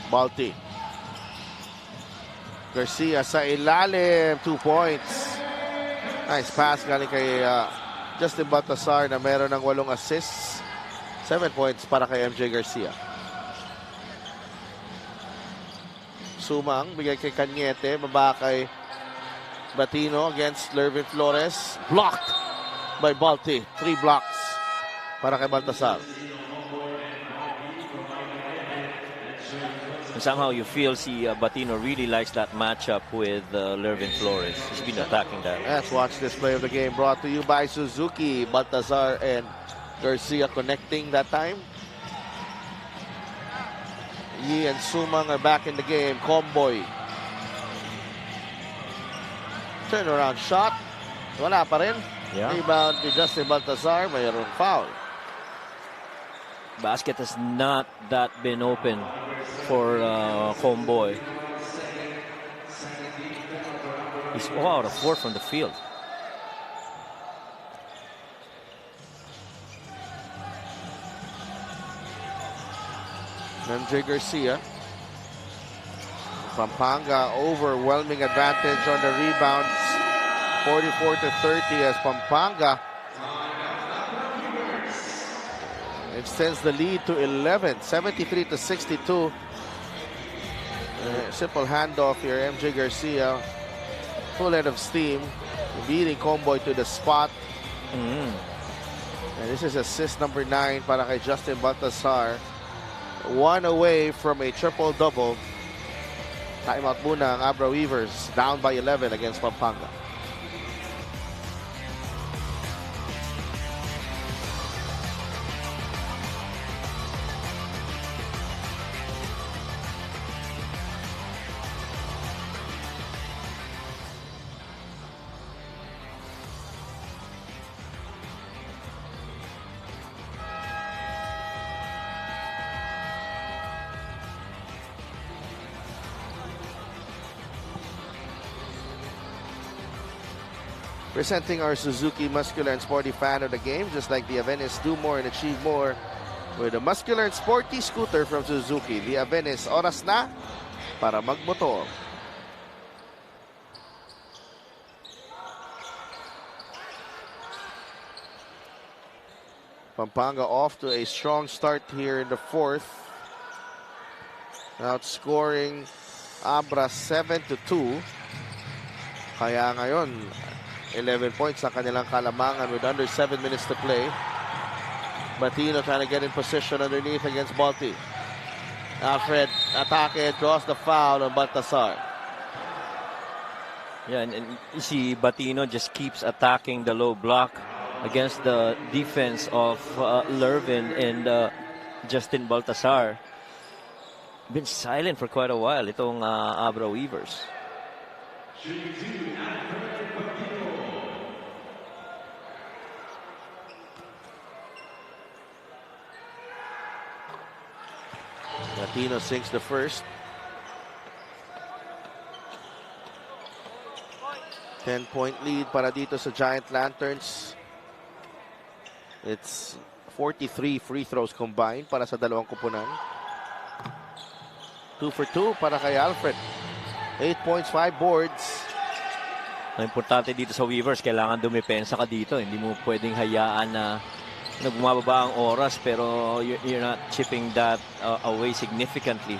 Balti. Garcia sa ilalim. 2 points. Nice pass galing kay Justin Baltasar na meron ng 8 assists. 7 points para kay MJ Garcia. Sumang, bigay kay Cañete. Baba kay Batino against Lervin Flores. Blocked by Balti. 3 blocks para kay Baltasar. And somehow you feel Batino really likes that matchup with Lervin Flores. He's been attacking that. Let's watch this play of the game brought to you by Suzuki. Baltasar and Garcia connecting that time. Yi and Sumang are back in the game. Comboy. Turnaround shot. Wala pa rin. Yeah. Rebound to Justin Baltazar. Mayroong foul. Basket has not that been open for Homeboy. He's out of 4 from the field. MJ Garcia. Pampanga overwhelming advantage on the rebounds. 44-30 as Pampanga extends the lead to 11, 73-62. Simple handoff here, MJ Garcia. Full head of steam, beating Comboy to the spot. And this is assist number 9 para kay Justin Baltazar. 1 away from a triple-double. Timeout muna ang Abra Weavers, down by 11 against Pampanga. Presenting our Suzuki Muscular and Sporty fan of the game, just like the Avenis, do more and achieve more with a muscular and sporty scooter from Suzuki. The Avenis, oras na para magmotor. Pampanga off to a strong start here in the 4th. Outscoring Abra 7-2. Kaya ngayon, 11 points sa kanilang kalamangan with under 7 minutes to play. Batino trying to get in position underneath against Balti. Alfred, atake, draws the foul on Baltasar. Yeah, and see, Batino just keeps attacking the low block against the defense of Lervin and Justin Baltasar. Been silent for quite a while, itong Abra Weavers. Latino sinks the first. 10-point lead para dito sa Giant Lanterns. It's 43 free throws combined para sa dalawang kupunan. 2 for 2 para kay Alfred. 8 points, 5 boards. Ang importante dito sa Weavers, kailangan dumepensa ka dito. Hindi mo pwedeng hayaan na bumababa ang oras, pero you're not chipping that away significantly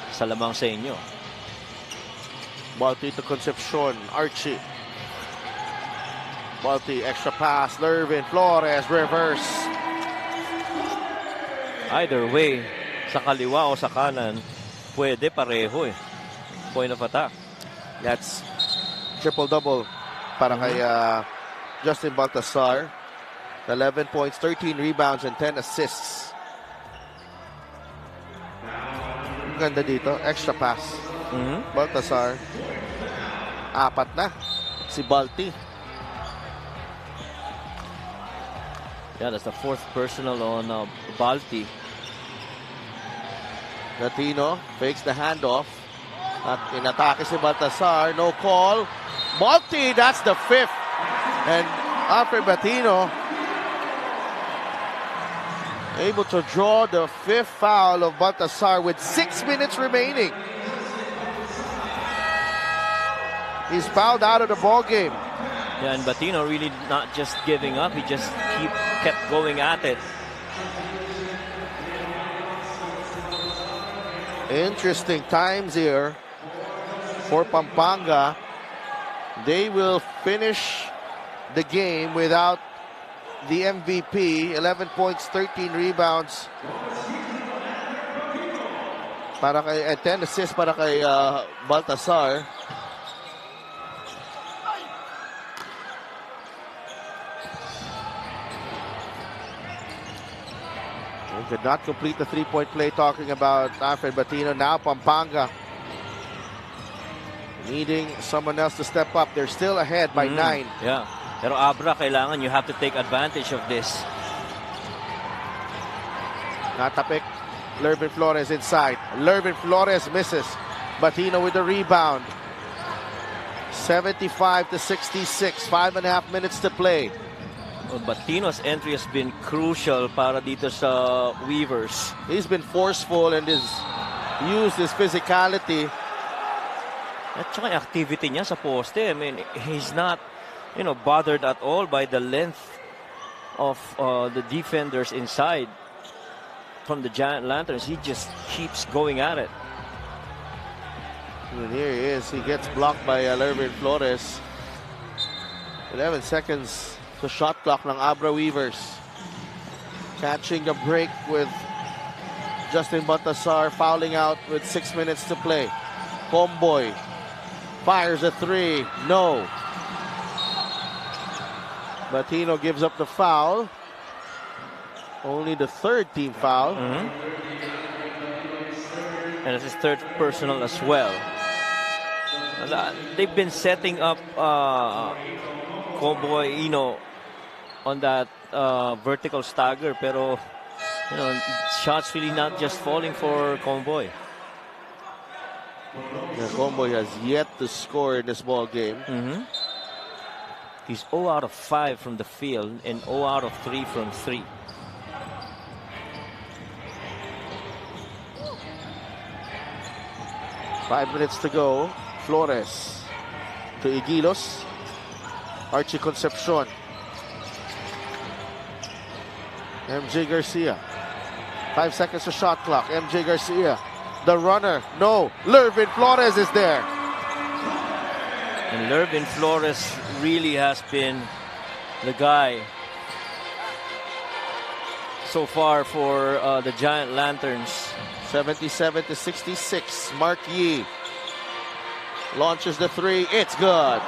sa lamang sa inyo. Balti to Concepcion, Archie. Balti, extra pass, Lervin, Flores, reverse. Either way, sa kaliwa o sa kanan, pwede pareho eh. Point of attack. That's triple-double para kay Justin Baltasar. 11 points, 13 rebounds, and 10 assists. Ang ganda dito, extra pass. Baltasar. 4 na. Si Balti. Yeah, that's the 4th personal on Balti. Latino fakes the handoff. At inatake si Baltasar. No call. Balti, that's the 5th. And Alfred Batino able to draw the 5th foul of Baltasar with 6 minutes remaining. He's fouled out of the ball game. Yeah, and Batino really not just giving up. He just kept going at it. Interesting times here for Pampanga. They will finish the game without the MVP. 11 points, 13 rebounds. Para kay 10 assists para kay Baltasar. He could not complete the three-point play, talking about Alfred Batino. Now Pampanga needing someone else to step up. They're still ahead by 9. Yeah. Pero Abra, kailangan you have to take advantage of this. Natapik. Lervin Flores inside. Lervin Flores misses. Batino with the rebound. 75-66. 5.5 minutes to play. Well, Batino's entry has been crucial para dito sa Weavers. He's been forceful and has used his physicality. At saka yung activity niya sa poste. I mean, he's not, bothered at all by the length of the defenders inside from the Giant Lanterns. He just keeps going at it. And here he is. He gets blocked by Lervin Flores. 11 seconds to shot clock ng Abra Weavers. Catching a break with Justin Baltasar fouling out with 6 minutes to play. Comboy fires a 3. No. Batino gives up the foul. Only the third team foul. And it's his third personal as well. They've been setting up Comboy, on that vertical stagger. Pero, shots really not just falling for Comboy. The Comboy has yet to score in this ball game. He's 0 out of 5 from the field and 0 out of 3 from 3. Five minutes to go. Flores to Igilos. Archie Concepcion. MJ Garcia. 5 seconds to shot clock. MJ Garcia. The runner. No. Lervin Flores is there. And Lervin Flores really has been the guy so far for the Giant Lanterns. 77-66. Mark Yee launches the 3. It's good.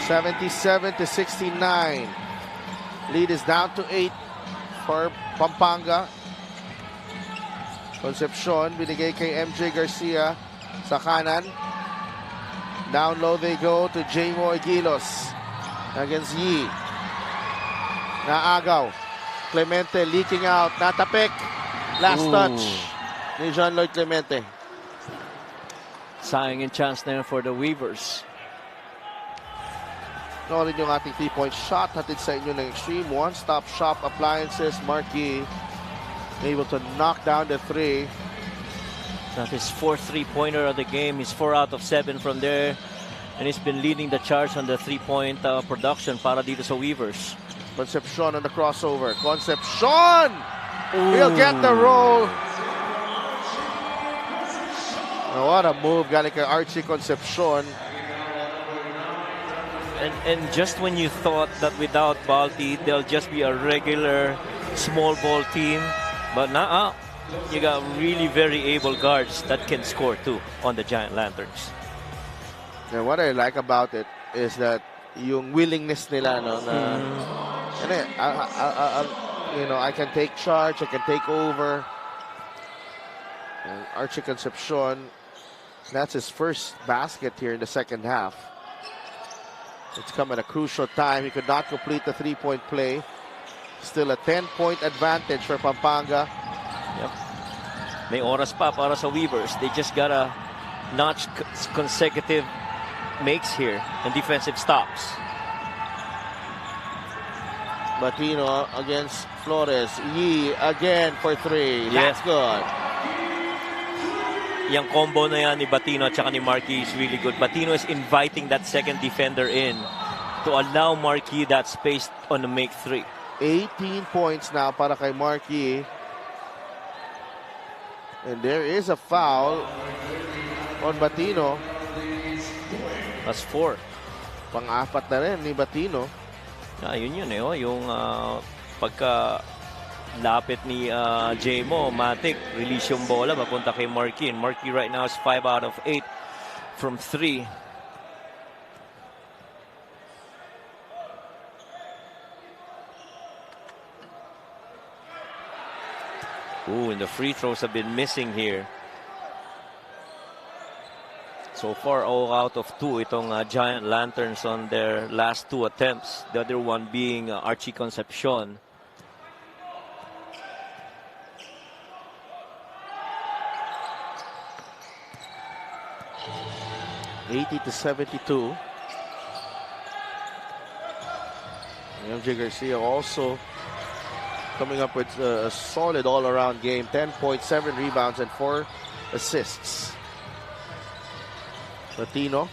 77-69. Lead is down to 8 for Pampanga. Concepcion, binigay kay MJ Garcia sa kanan. Down low they go to Jamo Aguilos against Yee. Naagaw. Clemente leaking out. Natapik. Last touch ni John Lloyd Clemente. Sayang yung chance na yun for the Weavers. Norin yung ating 3-point shot. Hatid sa inyo ng Extreme One-Stop Shop Appliances. Marquis able to knock down the 3. That's his fourth three-pointer of the game. He's 4 out of 7 from there. And he's been leading the charge on the three-point production para dito sa Weavers. Concepcion on the crossover. Concepcion! He'll get the roll. Oh, what a move. Galing kay Archie Concepcion. And just when you thought that without Balti, they'll just be a regular small ball team. But now, you got really very able guards that can score too on the Giant Lanterns. And what I like about it is that yung willingness nila, I can take charge, I can take over. And Archie Concepcion, that's his first basket here in the second half. It's come at a crucial time. He could not complete the three-point play. Still a 10-point advantage for Pampanga. Yep. May oras pa para sa Weavers. They just gotta notch consecutive makes here and defensive stops. Batino against Flores. Yee again for 3. That's good. Yung combo na yan ni Batino at saka ni Marquis is really good. Batino is inviting that second defender in to allow Marquis that space on the make 3. 18 points now para kay Marquis. And there is a foul on Batino. That's 4. Pang-apat na rin ni Batino. Yun yung pagka lapit ni Jamo, Matic, release yung bola, papunta kay Marquis. And Marquis right now is 5 out of 8 from 3. Ooh, and the free throws have been missing here. So far, 0 out of 2 itong Giant Lanterns on their last 2 attempts. The other one being Archie Concepcion. $80-72. MJ Garcia also coming up with a solid all-around game. 10.7 rebounds and 4 assists. Latino.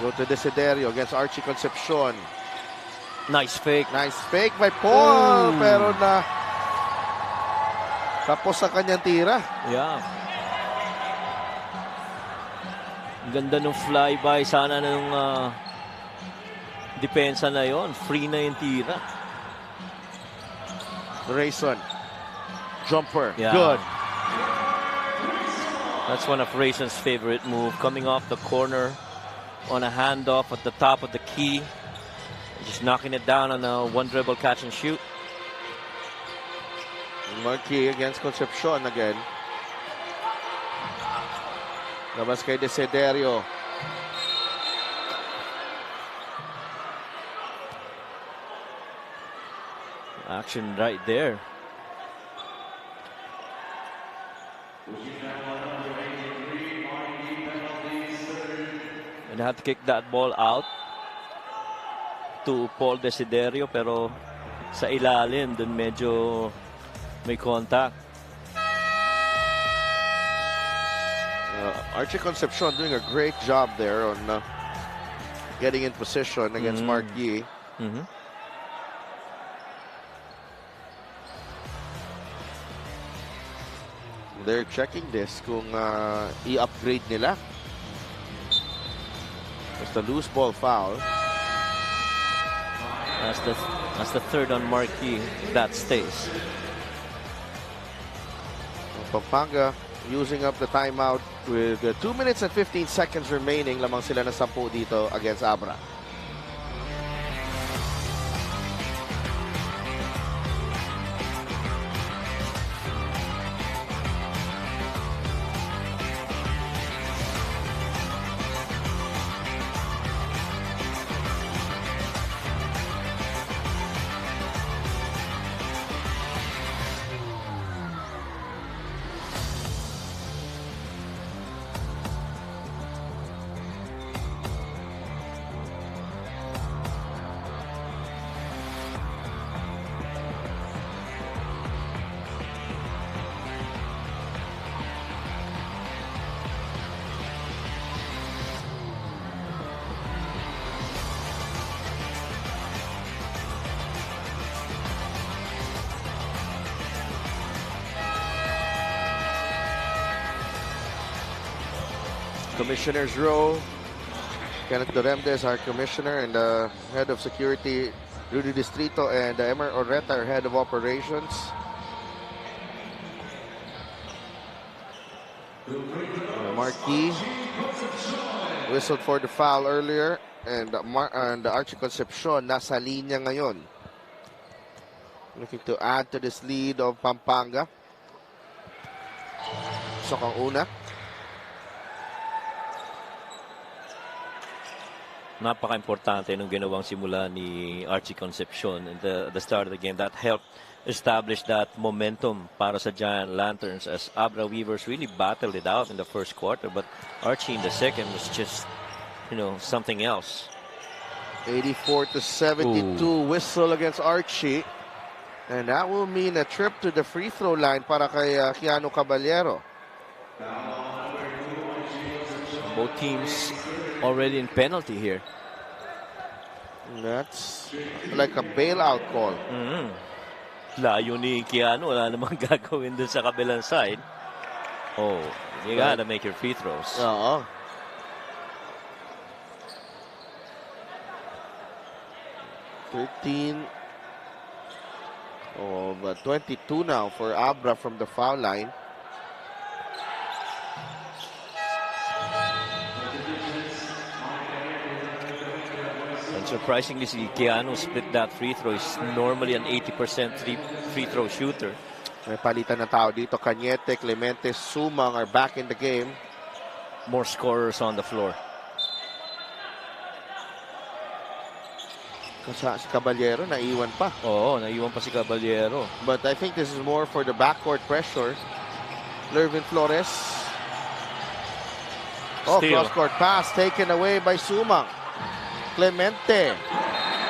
Go to Desiderio against Archie Concepcion. Nice fake. Nice fake by Paul. Pero na tapos sa kanyang tira. Yeah. Ang ganda ng flyby. Sana nung depensa na yon. Free na yung tira. Rayson. Jumper. Yeah. Good. That's one of Rayson's favorite move. Coming off the corner on a handoff at the top of the key. Just knocking it down on a one dribble catch and shoot. Marquis against Concepcion again. Labas kay Desiderio. Action right there. And had to kick that ball out to Paul Desiderio, pero sa ilalim dun medyo may contact. Archie Concepcion doing a great job there on getting in position against Marquis. They're checking this kung i-upgrade nila. It's the loose ball foul. That's the third on Marquis. That stays. Pampanga using up the timeout with 2 minutes and 15 seconds remaining. Lamang sila na 10 dito against Abra. Commissioner's row. Kenneth Doremdes, our commissioner, and the head of security, Rudy Distrito, and Emer Oreta, our head of operations. Marquis whistled for the foul earlier, and Archie Concepcion nasa linya ngayon. Looking to add to this lead of Pampanga. Sokang una. Napaka-importante nung ginawang simula ni Archie Concepcion at the start of the game. That helped establish that momentum para sa Giant Lanterns as Abra Weavers really battled it out in the first quarter, but Archie in the second was just, something else. 84-72 whistle against Archie. And that will mean a trip to the free throw line para kay Keanu Caballero. Both teams already in penalty here. That's like a bailout call. Layo ni Keanu, wala namang gagawin dun sa kabilang side. Oh, you gotta make your free throws. Oo. 13. Oh, but 22 now for Abra from the foul line. Surprisingly, si Keanu split that free throw. He's normally an 80% free throw shooter. May palitan na tao dito. Cañete, Clemente, Sumang are back in the game. More scorers on the floor. Kasi si Caballero naiwan pa. Oo, naiwan pa si Caballero. But I think this is more for the backcourt pressure. Lervin Flores. Oh, Steal. cross-court pass taken away by Sumang. Clemente.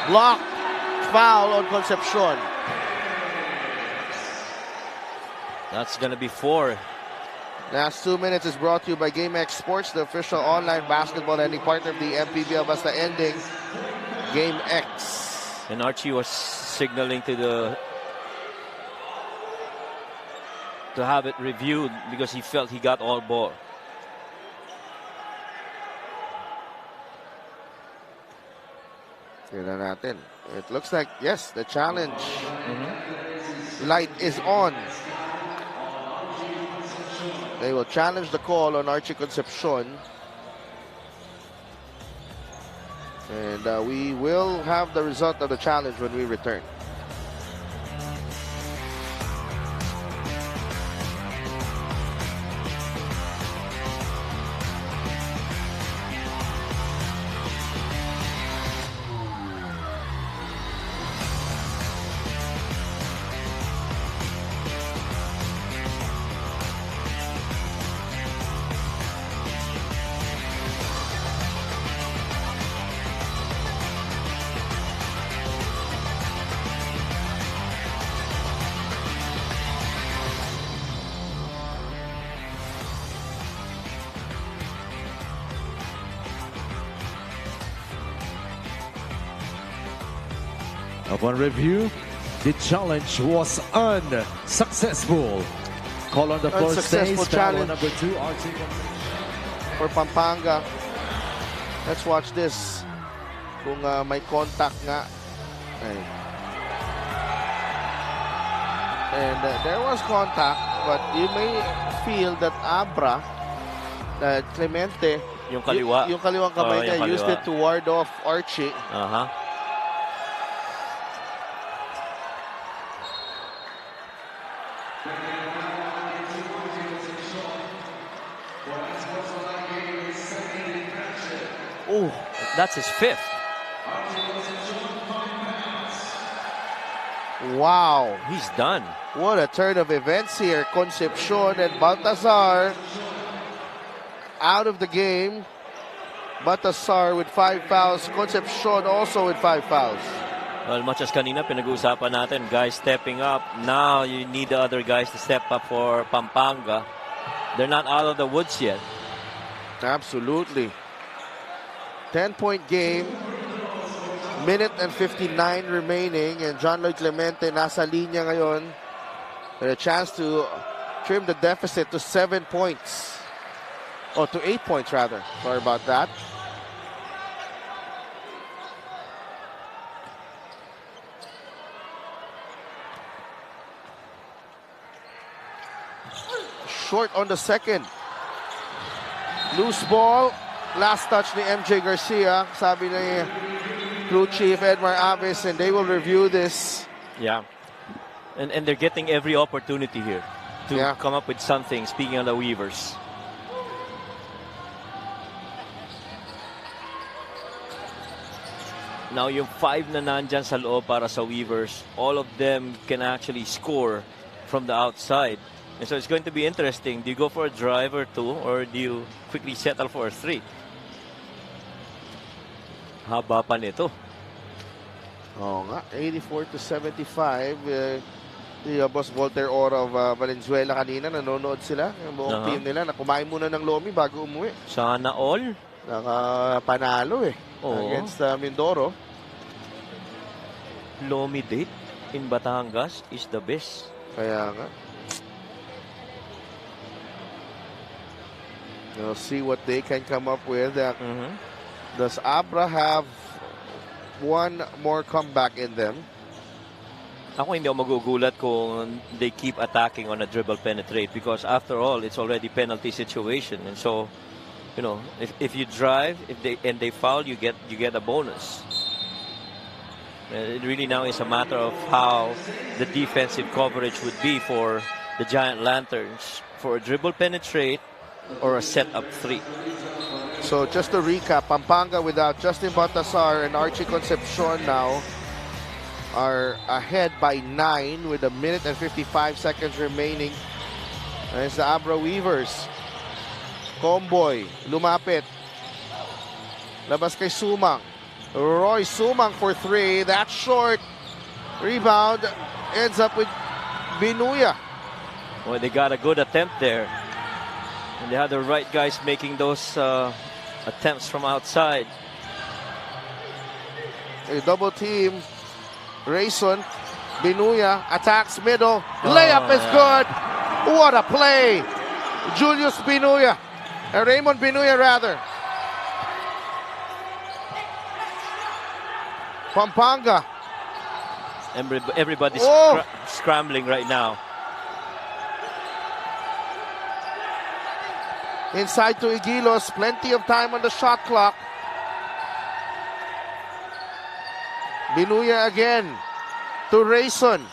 Blocked. Foul on Concepcion. That's gonna be 4. Last 2 minutes is brought to you by GameX Sports, the official online basketball lending partner of the MPBL. Basta ending GameX. And Archie was signaling to have it reviewed because he felt he got all ball. Tignan natin. It looks like, yes, the challenge light is on. They will challenge the call on Archie Concepcion. And we will have the result of the challenge when we return. Upon review, the challenge was unsuccessful. Call on the floor Unsuccessful stays. Foul on challenge. number 2, Archie. For Pampanga. Let's watch this. Kung may contact nga. Ay. And there was contact, but you may feel that Abra, that Clemente, Yung kaliwa. yung kaliwang kamay Oo, niya, yung used kaliwa. it to ward off Archie. Oh, that's his 5th. Wow. He's done. What a turn of events here. Concepcion and Baltazar out of the game. Baltazar with 5 fouls. Concepcion also with 5 fouls. Well, much as kanina pinag-uusapan natin, guys stepping up. Now you need the other guys to step up for Pampanga. They're not out of the woods yet. Absolutely. 10-point game. Minute and 59 remaining. And John Lloyd Clemente nasa linya ngayon. With a chance to trim the deficit to 7 points. Or to 8 points rather. Sorry about that. Short on the second. Loose ball. Last touch ni MJ Garcia. Sabi ni crew chief Edmar Aves, and they will review this. Yeah. And they're getting every opportunity here to come up with something, speaking of the Weavers. Now yung 5 na nandyan sa loob para sa Weavers, all of them can actually score from the outside. And so it's going to be interesting. Do you go for a drive or 2, or do you quickly settle for a 3? Haba pa nito. Oo nga, 84-75. Si Boss Voltaire Oro of Valenzuela kanina, nanonood sila. Yung buong team nila, na kumain muna ng lomi bago umuwi. Sana all. Nakapanalo against Mindoro. Lomi date in Batangas is the best. Kaya nga. We'll see what they can come up with. Does Abra have one more comeback in them? Ako hindi ako magugulat kung they keep attacking on a dribble penetrate, because after all, it's already penalty situation. And so, you know, if you drive, if they foul, you get a bonus. It really now is a matter of how the defensive coverage would be for the Giant Lanterns for a dribble penetrate or a set-up 3. So just to recap, Pampanga without Justin Baltasar and Archie Concepcion now are ahead by 9 with 1 minute and 55 seconds remaining. And it's the Abra Weavers. Comboy, lumapit. Labas kay Sumang. Roy Sumang for 3. That's short. Rebound ends up with Binuya. Well, they got a good attempt there. And they had the right guys making those attempts from outside. A double team. Rayson. Binuya attacks middle. Layup is good. What a play. Julius Binuya. Raymond Binuya rather. Pampanga. Everybody's scrambling right now. Inside to Igilos. Plenty of time on the shot clock. Binuya again to Rayson.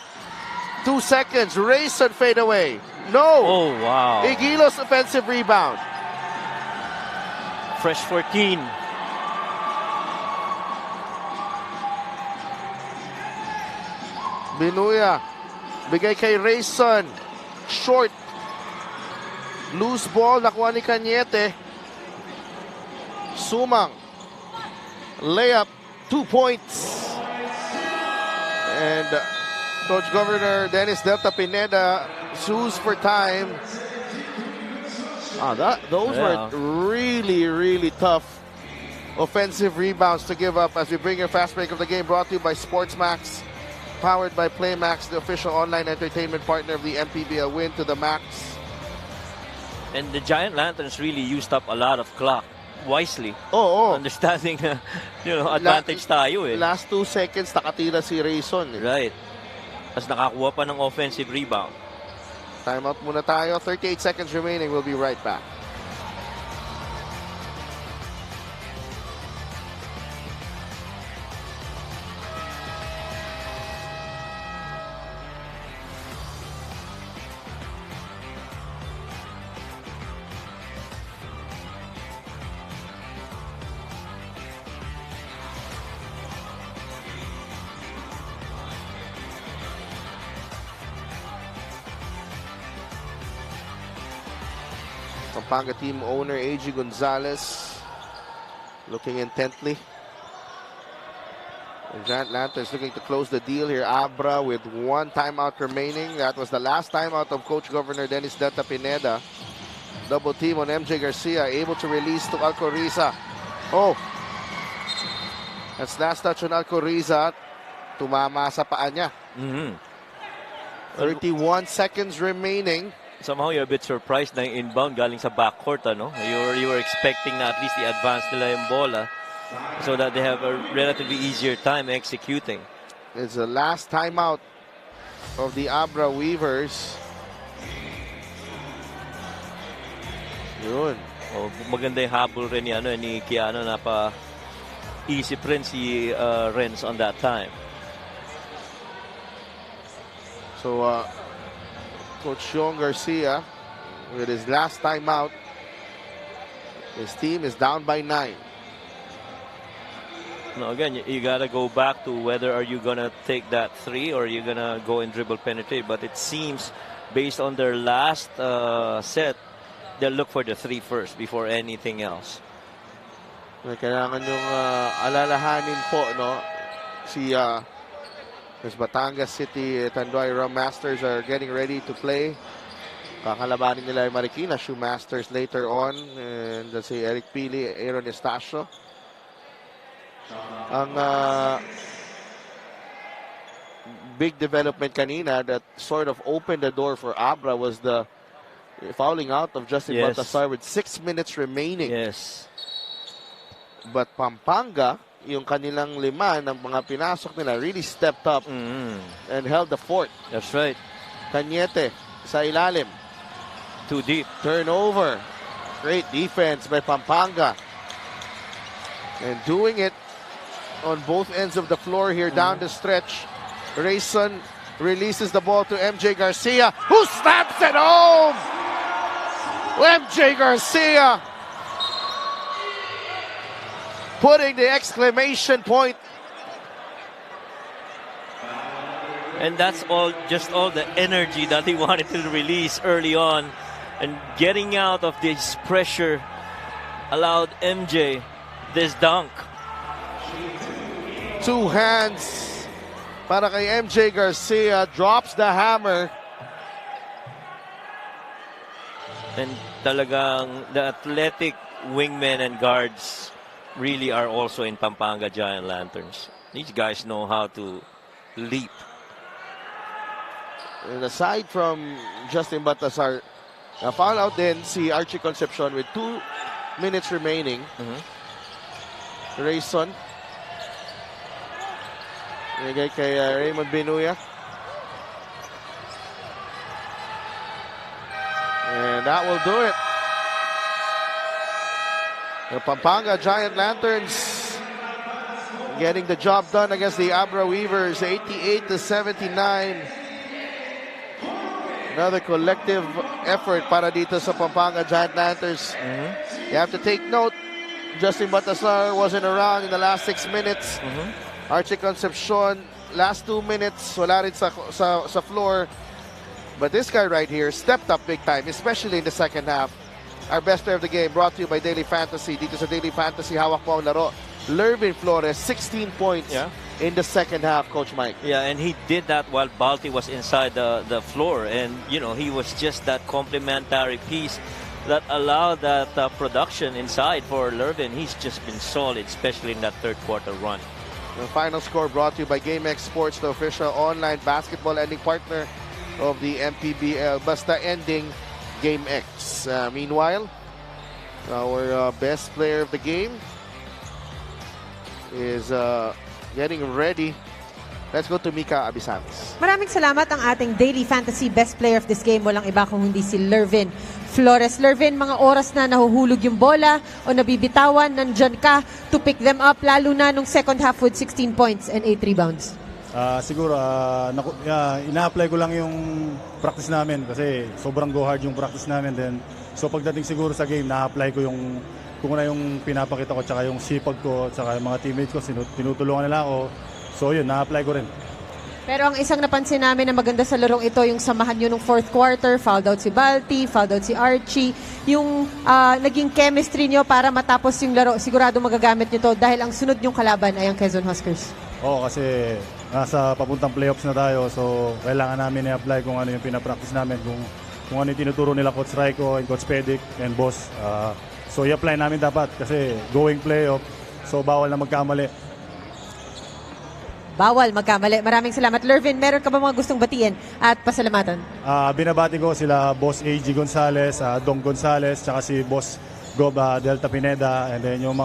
2 seconds. Rayson fade away. No. Oh, wow. Igilos offensive rebound. Fresh 14. Binuya. Bigay kay Rayson. Short. Loose ball. Nakuha ni Cañete. Sumang. Layup. 2 points. And Coach Governor Dennis Delta Pineda sues for time. Those were really, really tough offensive rebounds to give up as we bring your fast break of the game brought to you by SportsMax. Powered by PlayMax, the official online entertainment partner of the MPBL. Win to the max. And the Giant Lanterns really used up a lot of clock wisely. Understanding advantage tayo eh. Last 2 seconds, nakatira si Rayson. Right. Tapos nakakuha pa ng offensive rebound. Timeout muna tayo. 38 seconds remaining. We'll be right back. Pampanga team owner A.G. Gonzalez looking intently. The Giant Lanterns looking to close the deal here. Abra with 1 timeout remaining. That was the last timeout of Coach Governor Dennis Delta Pineda. Double team on MJ Garcia, able to release to Alcoriza. That's last touch on Alcoriza. Tumama sa paa niya. 31 seconds remaining. Somehow you're a bit surprised na yung inbound galing sa backcourt, ano? You were expecting na at least i-advance nila yung bola so that they have a relatively easier time executing. It's the last timeout of the Abra Weavers. Yun. Maganda yung habol rin ni Kiano, isip rin si Renz on that time. So, Coach Sean Garcia with his last timeout. His team is down by 9. No, again, you gotta go back to whether are you gonna take that 3 or you're gonna go and dribble penetrate. But it seems, based on their last set, they'll look for the 3 first before anything else. Kailangan yung alalahanin po, no? As Batangas City, Tanduay Rum Masters are getting ready to play. Kakalabanin nila yung Marikina Shoe Masters later on. And si Eric Pili, Aaron Estacio. Ang big development kanina that sort of opened the door for Abra was the fouling out of Justin Baltasar with 6 minutes remaining. Yes. But Pampanga, yung kanilang 5 ng mga pinasok nila really stepped up and held the fort. That's right. Cañete sa ilalim. Too deep. Turnover. Great defense by Pampanga. And doing it on both ends of the floor here down the stretch. Rayson releases the ball to MJ Garcia, who snaps it home! MJ Garcia putting the exclamation point. And that's just all the energy that he wanted to release early on. And getting out of this pressure allowed MJ this dunk. Two hands para kay MJ Garcia, drops the hammer. And talagang the athletic wingmen and guards really are also in Pampanga Giant Lanterns. These guys know how to leap. And aside from Justin Batasar, foul out din si Archie Concepcion with 2 minutes remaining. Rayson. Nagay kay Raymond Binuya. And that will do it. The Pampanga Giant Lanterns getting the job done against the Abra Weavers, 88-79. Another collective effort para dito sa Pampanga Giant Lanterns. You have to take note, Justin Batasar wasn't around in the last 6 minutes. Archie Concepcion, last 2 minutes, wala rin sa floor. But this guy right here stepped up big time, especially in the second half. Our best player of the game brought to you by Daily Fantasy. Dito sa Daily Fantasy, hawak mo ang laro. Lervin Flores, 16 points in the second half, Coach Mike. Yeah, and he did that while Balti was inside the floor. And, you know, he was just that complementary piece that allowed that production inside for Lervin. He's just been solid, especially in that third quarter run. The final score brought to you by GameX Sports, the official online basketball ending partner of the MPBL. Basta ending GameX. Meanwhile, our best player of the game is getting ready. Let's go to Mika Abisamis. Maraming salamat ang ating Daily Fantasy Best Player of this game. Walang iba kung hindi si Lervin Flores. Lervin, mga oras na nahuhulog yung bola o nabibitawan, nandyan ka to pick them up, lalo na nung second half with 16 points and 8 rebounds. Siguro, ina-apply ko lang yung practice namin kasi sobrang go hard yung practice namin. Then, so pagdating siguro sa game, na-apply ko yung kung na yung pinapakita ko tsaka yung sipag ko tsaka yung mga teammates ko, tinutulungan nila ako. So yun, na-apply ko rin. Pero ang isang napansin namin na maganda sa larong ito, yung samahan nyo nung fourth quarter, fouled out si Balti, fouled out si Archie, yung naging chemistry nyo para matapos yung laro, sigurado magagamit nyo to dahil ang sunod yung kalaban ay ang Quezon Huskers. Oo, kasi nasa papuntang playoffs na tayo, so kailangan namin i-apply kung ano yung pinapractice namin, kung ano yung tinuturo nila Coach Raiko and Coach Pedic and Boss. So i-apply namin dapat kasi going playoff, so bawal na magkamali. Bawal magkamali. Maraming salamat. Lervin, meron ka ba mga gustong batiin at pasalamatan? Binabati ko sila Boss A.G. Gonzalez, Dong Gonzalez, tsaka si Boss Gob Delta Pineda, and then yung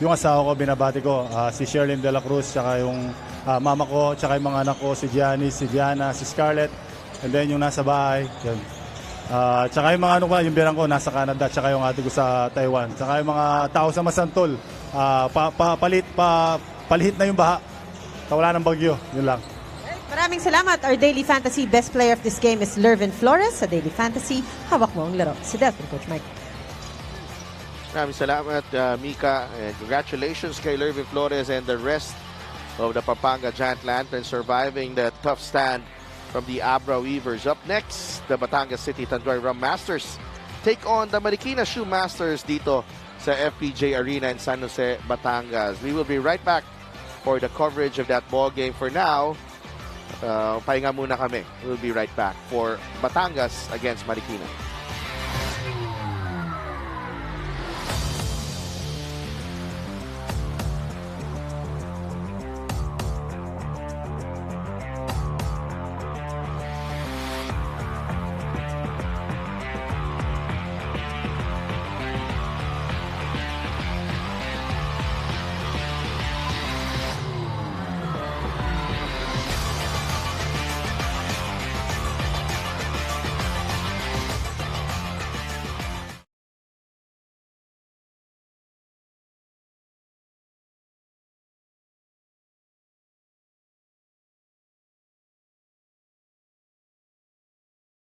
asawa ko binabati ko, si Sherlyn De La Cruz, tsaka yung mama ko, tsaka yung mga anak ko, si Gianni, si Diana, si Scarlett, and then yung nasa bahay, yun. Tsaka yung mga yung birang ko nasa Canada, tsaka yung ate ko sa Taiwan, tsaka yung mga tao sa Masantol, palihit na yung baha. Wala ng bagyo, yun lang. Maraming salamat. Our Daily Fantasy Best Player of this game is Lervin Flores. Sa Daily Fantasy, hawak mo ang laro. Si Delta, Coach Mike. Maraming salamat, Mika. And congratulations kay Lervin Flores and the rest of the Pampanga Giant Lanterns surviving the tough stand from the Abra Weavers. Up next, the Batangas City Tanduay Rum Masters take on the Marikina Shoe Masters dito sa FPJ Arena in San Jose, Batangas. We will be right back for the coverage of that ball game. For now, pahinga muna kami. We'll be right back for Batangas against Marikina.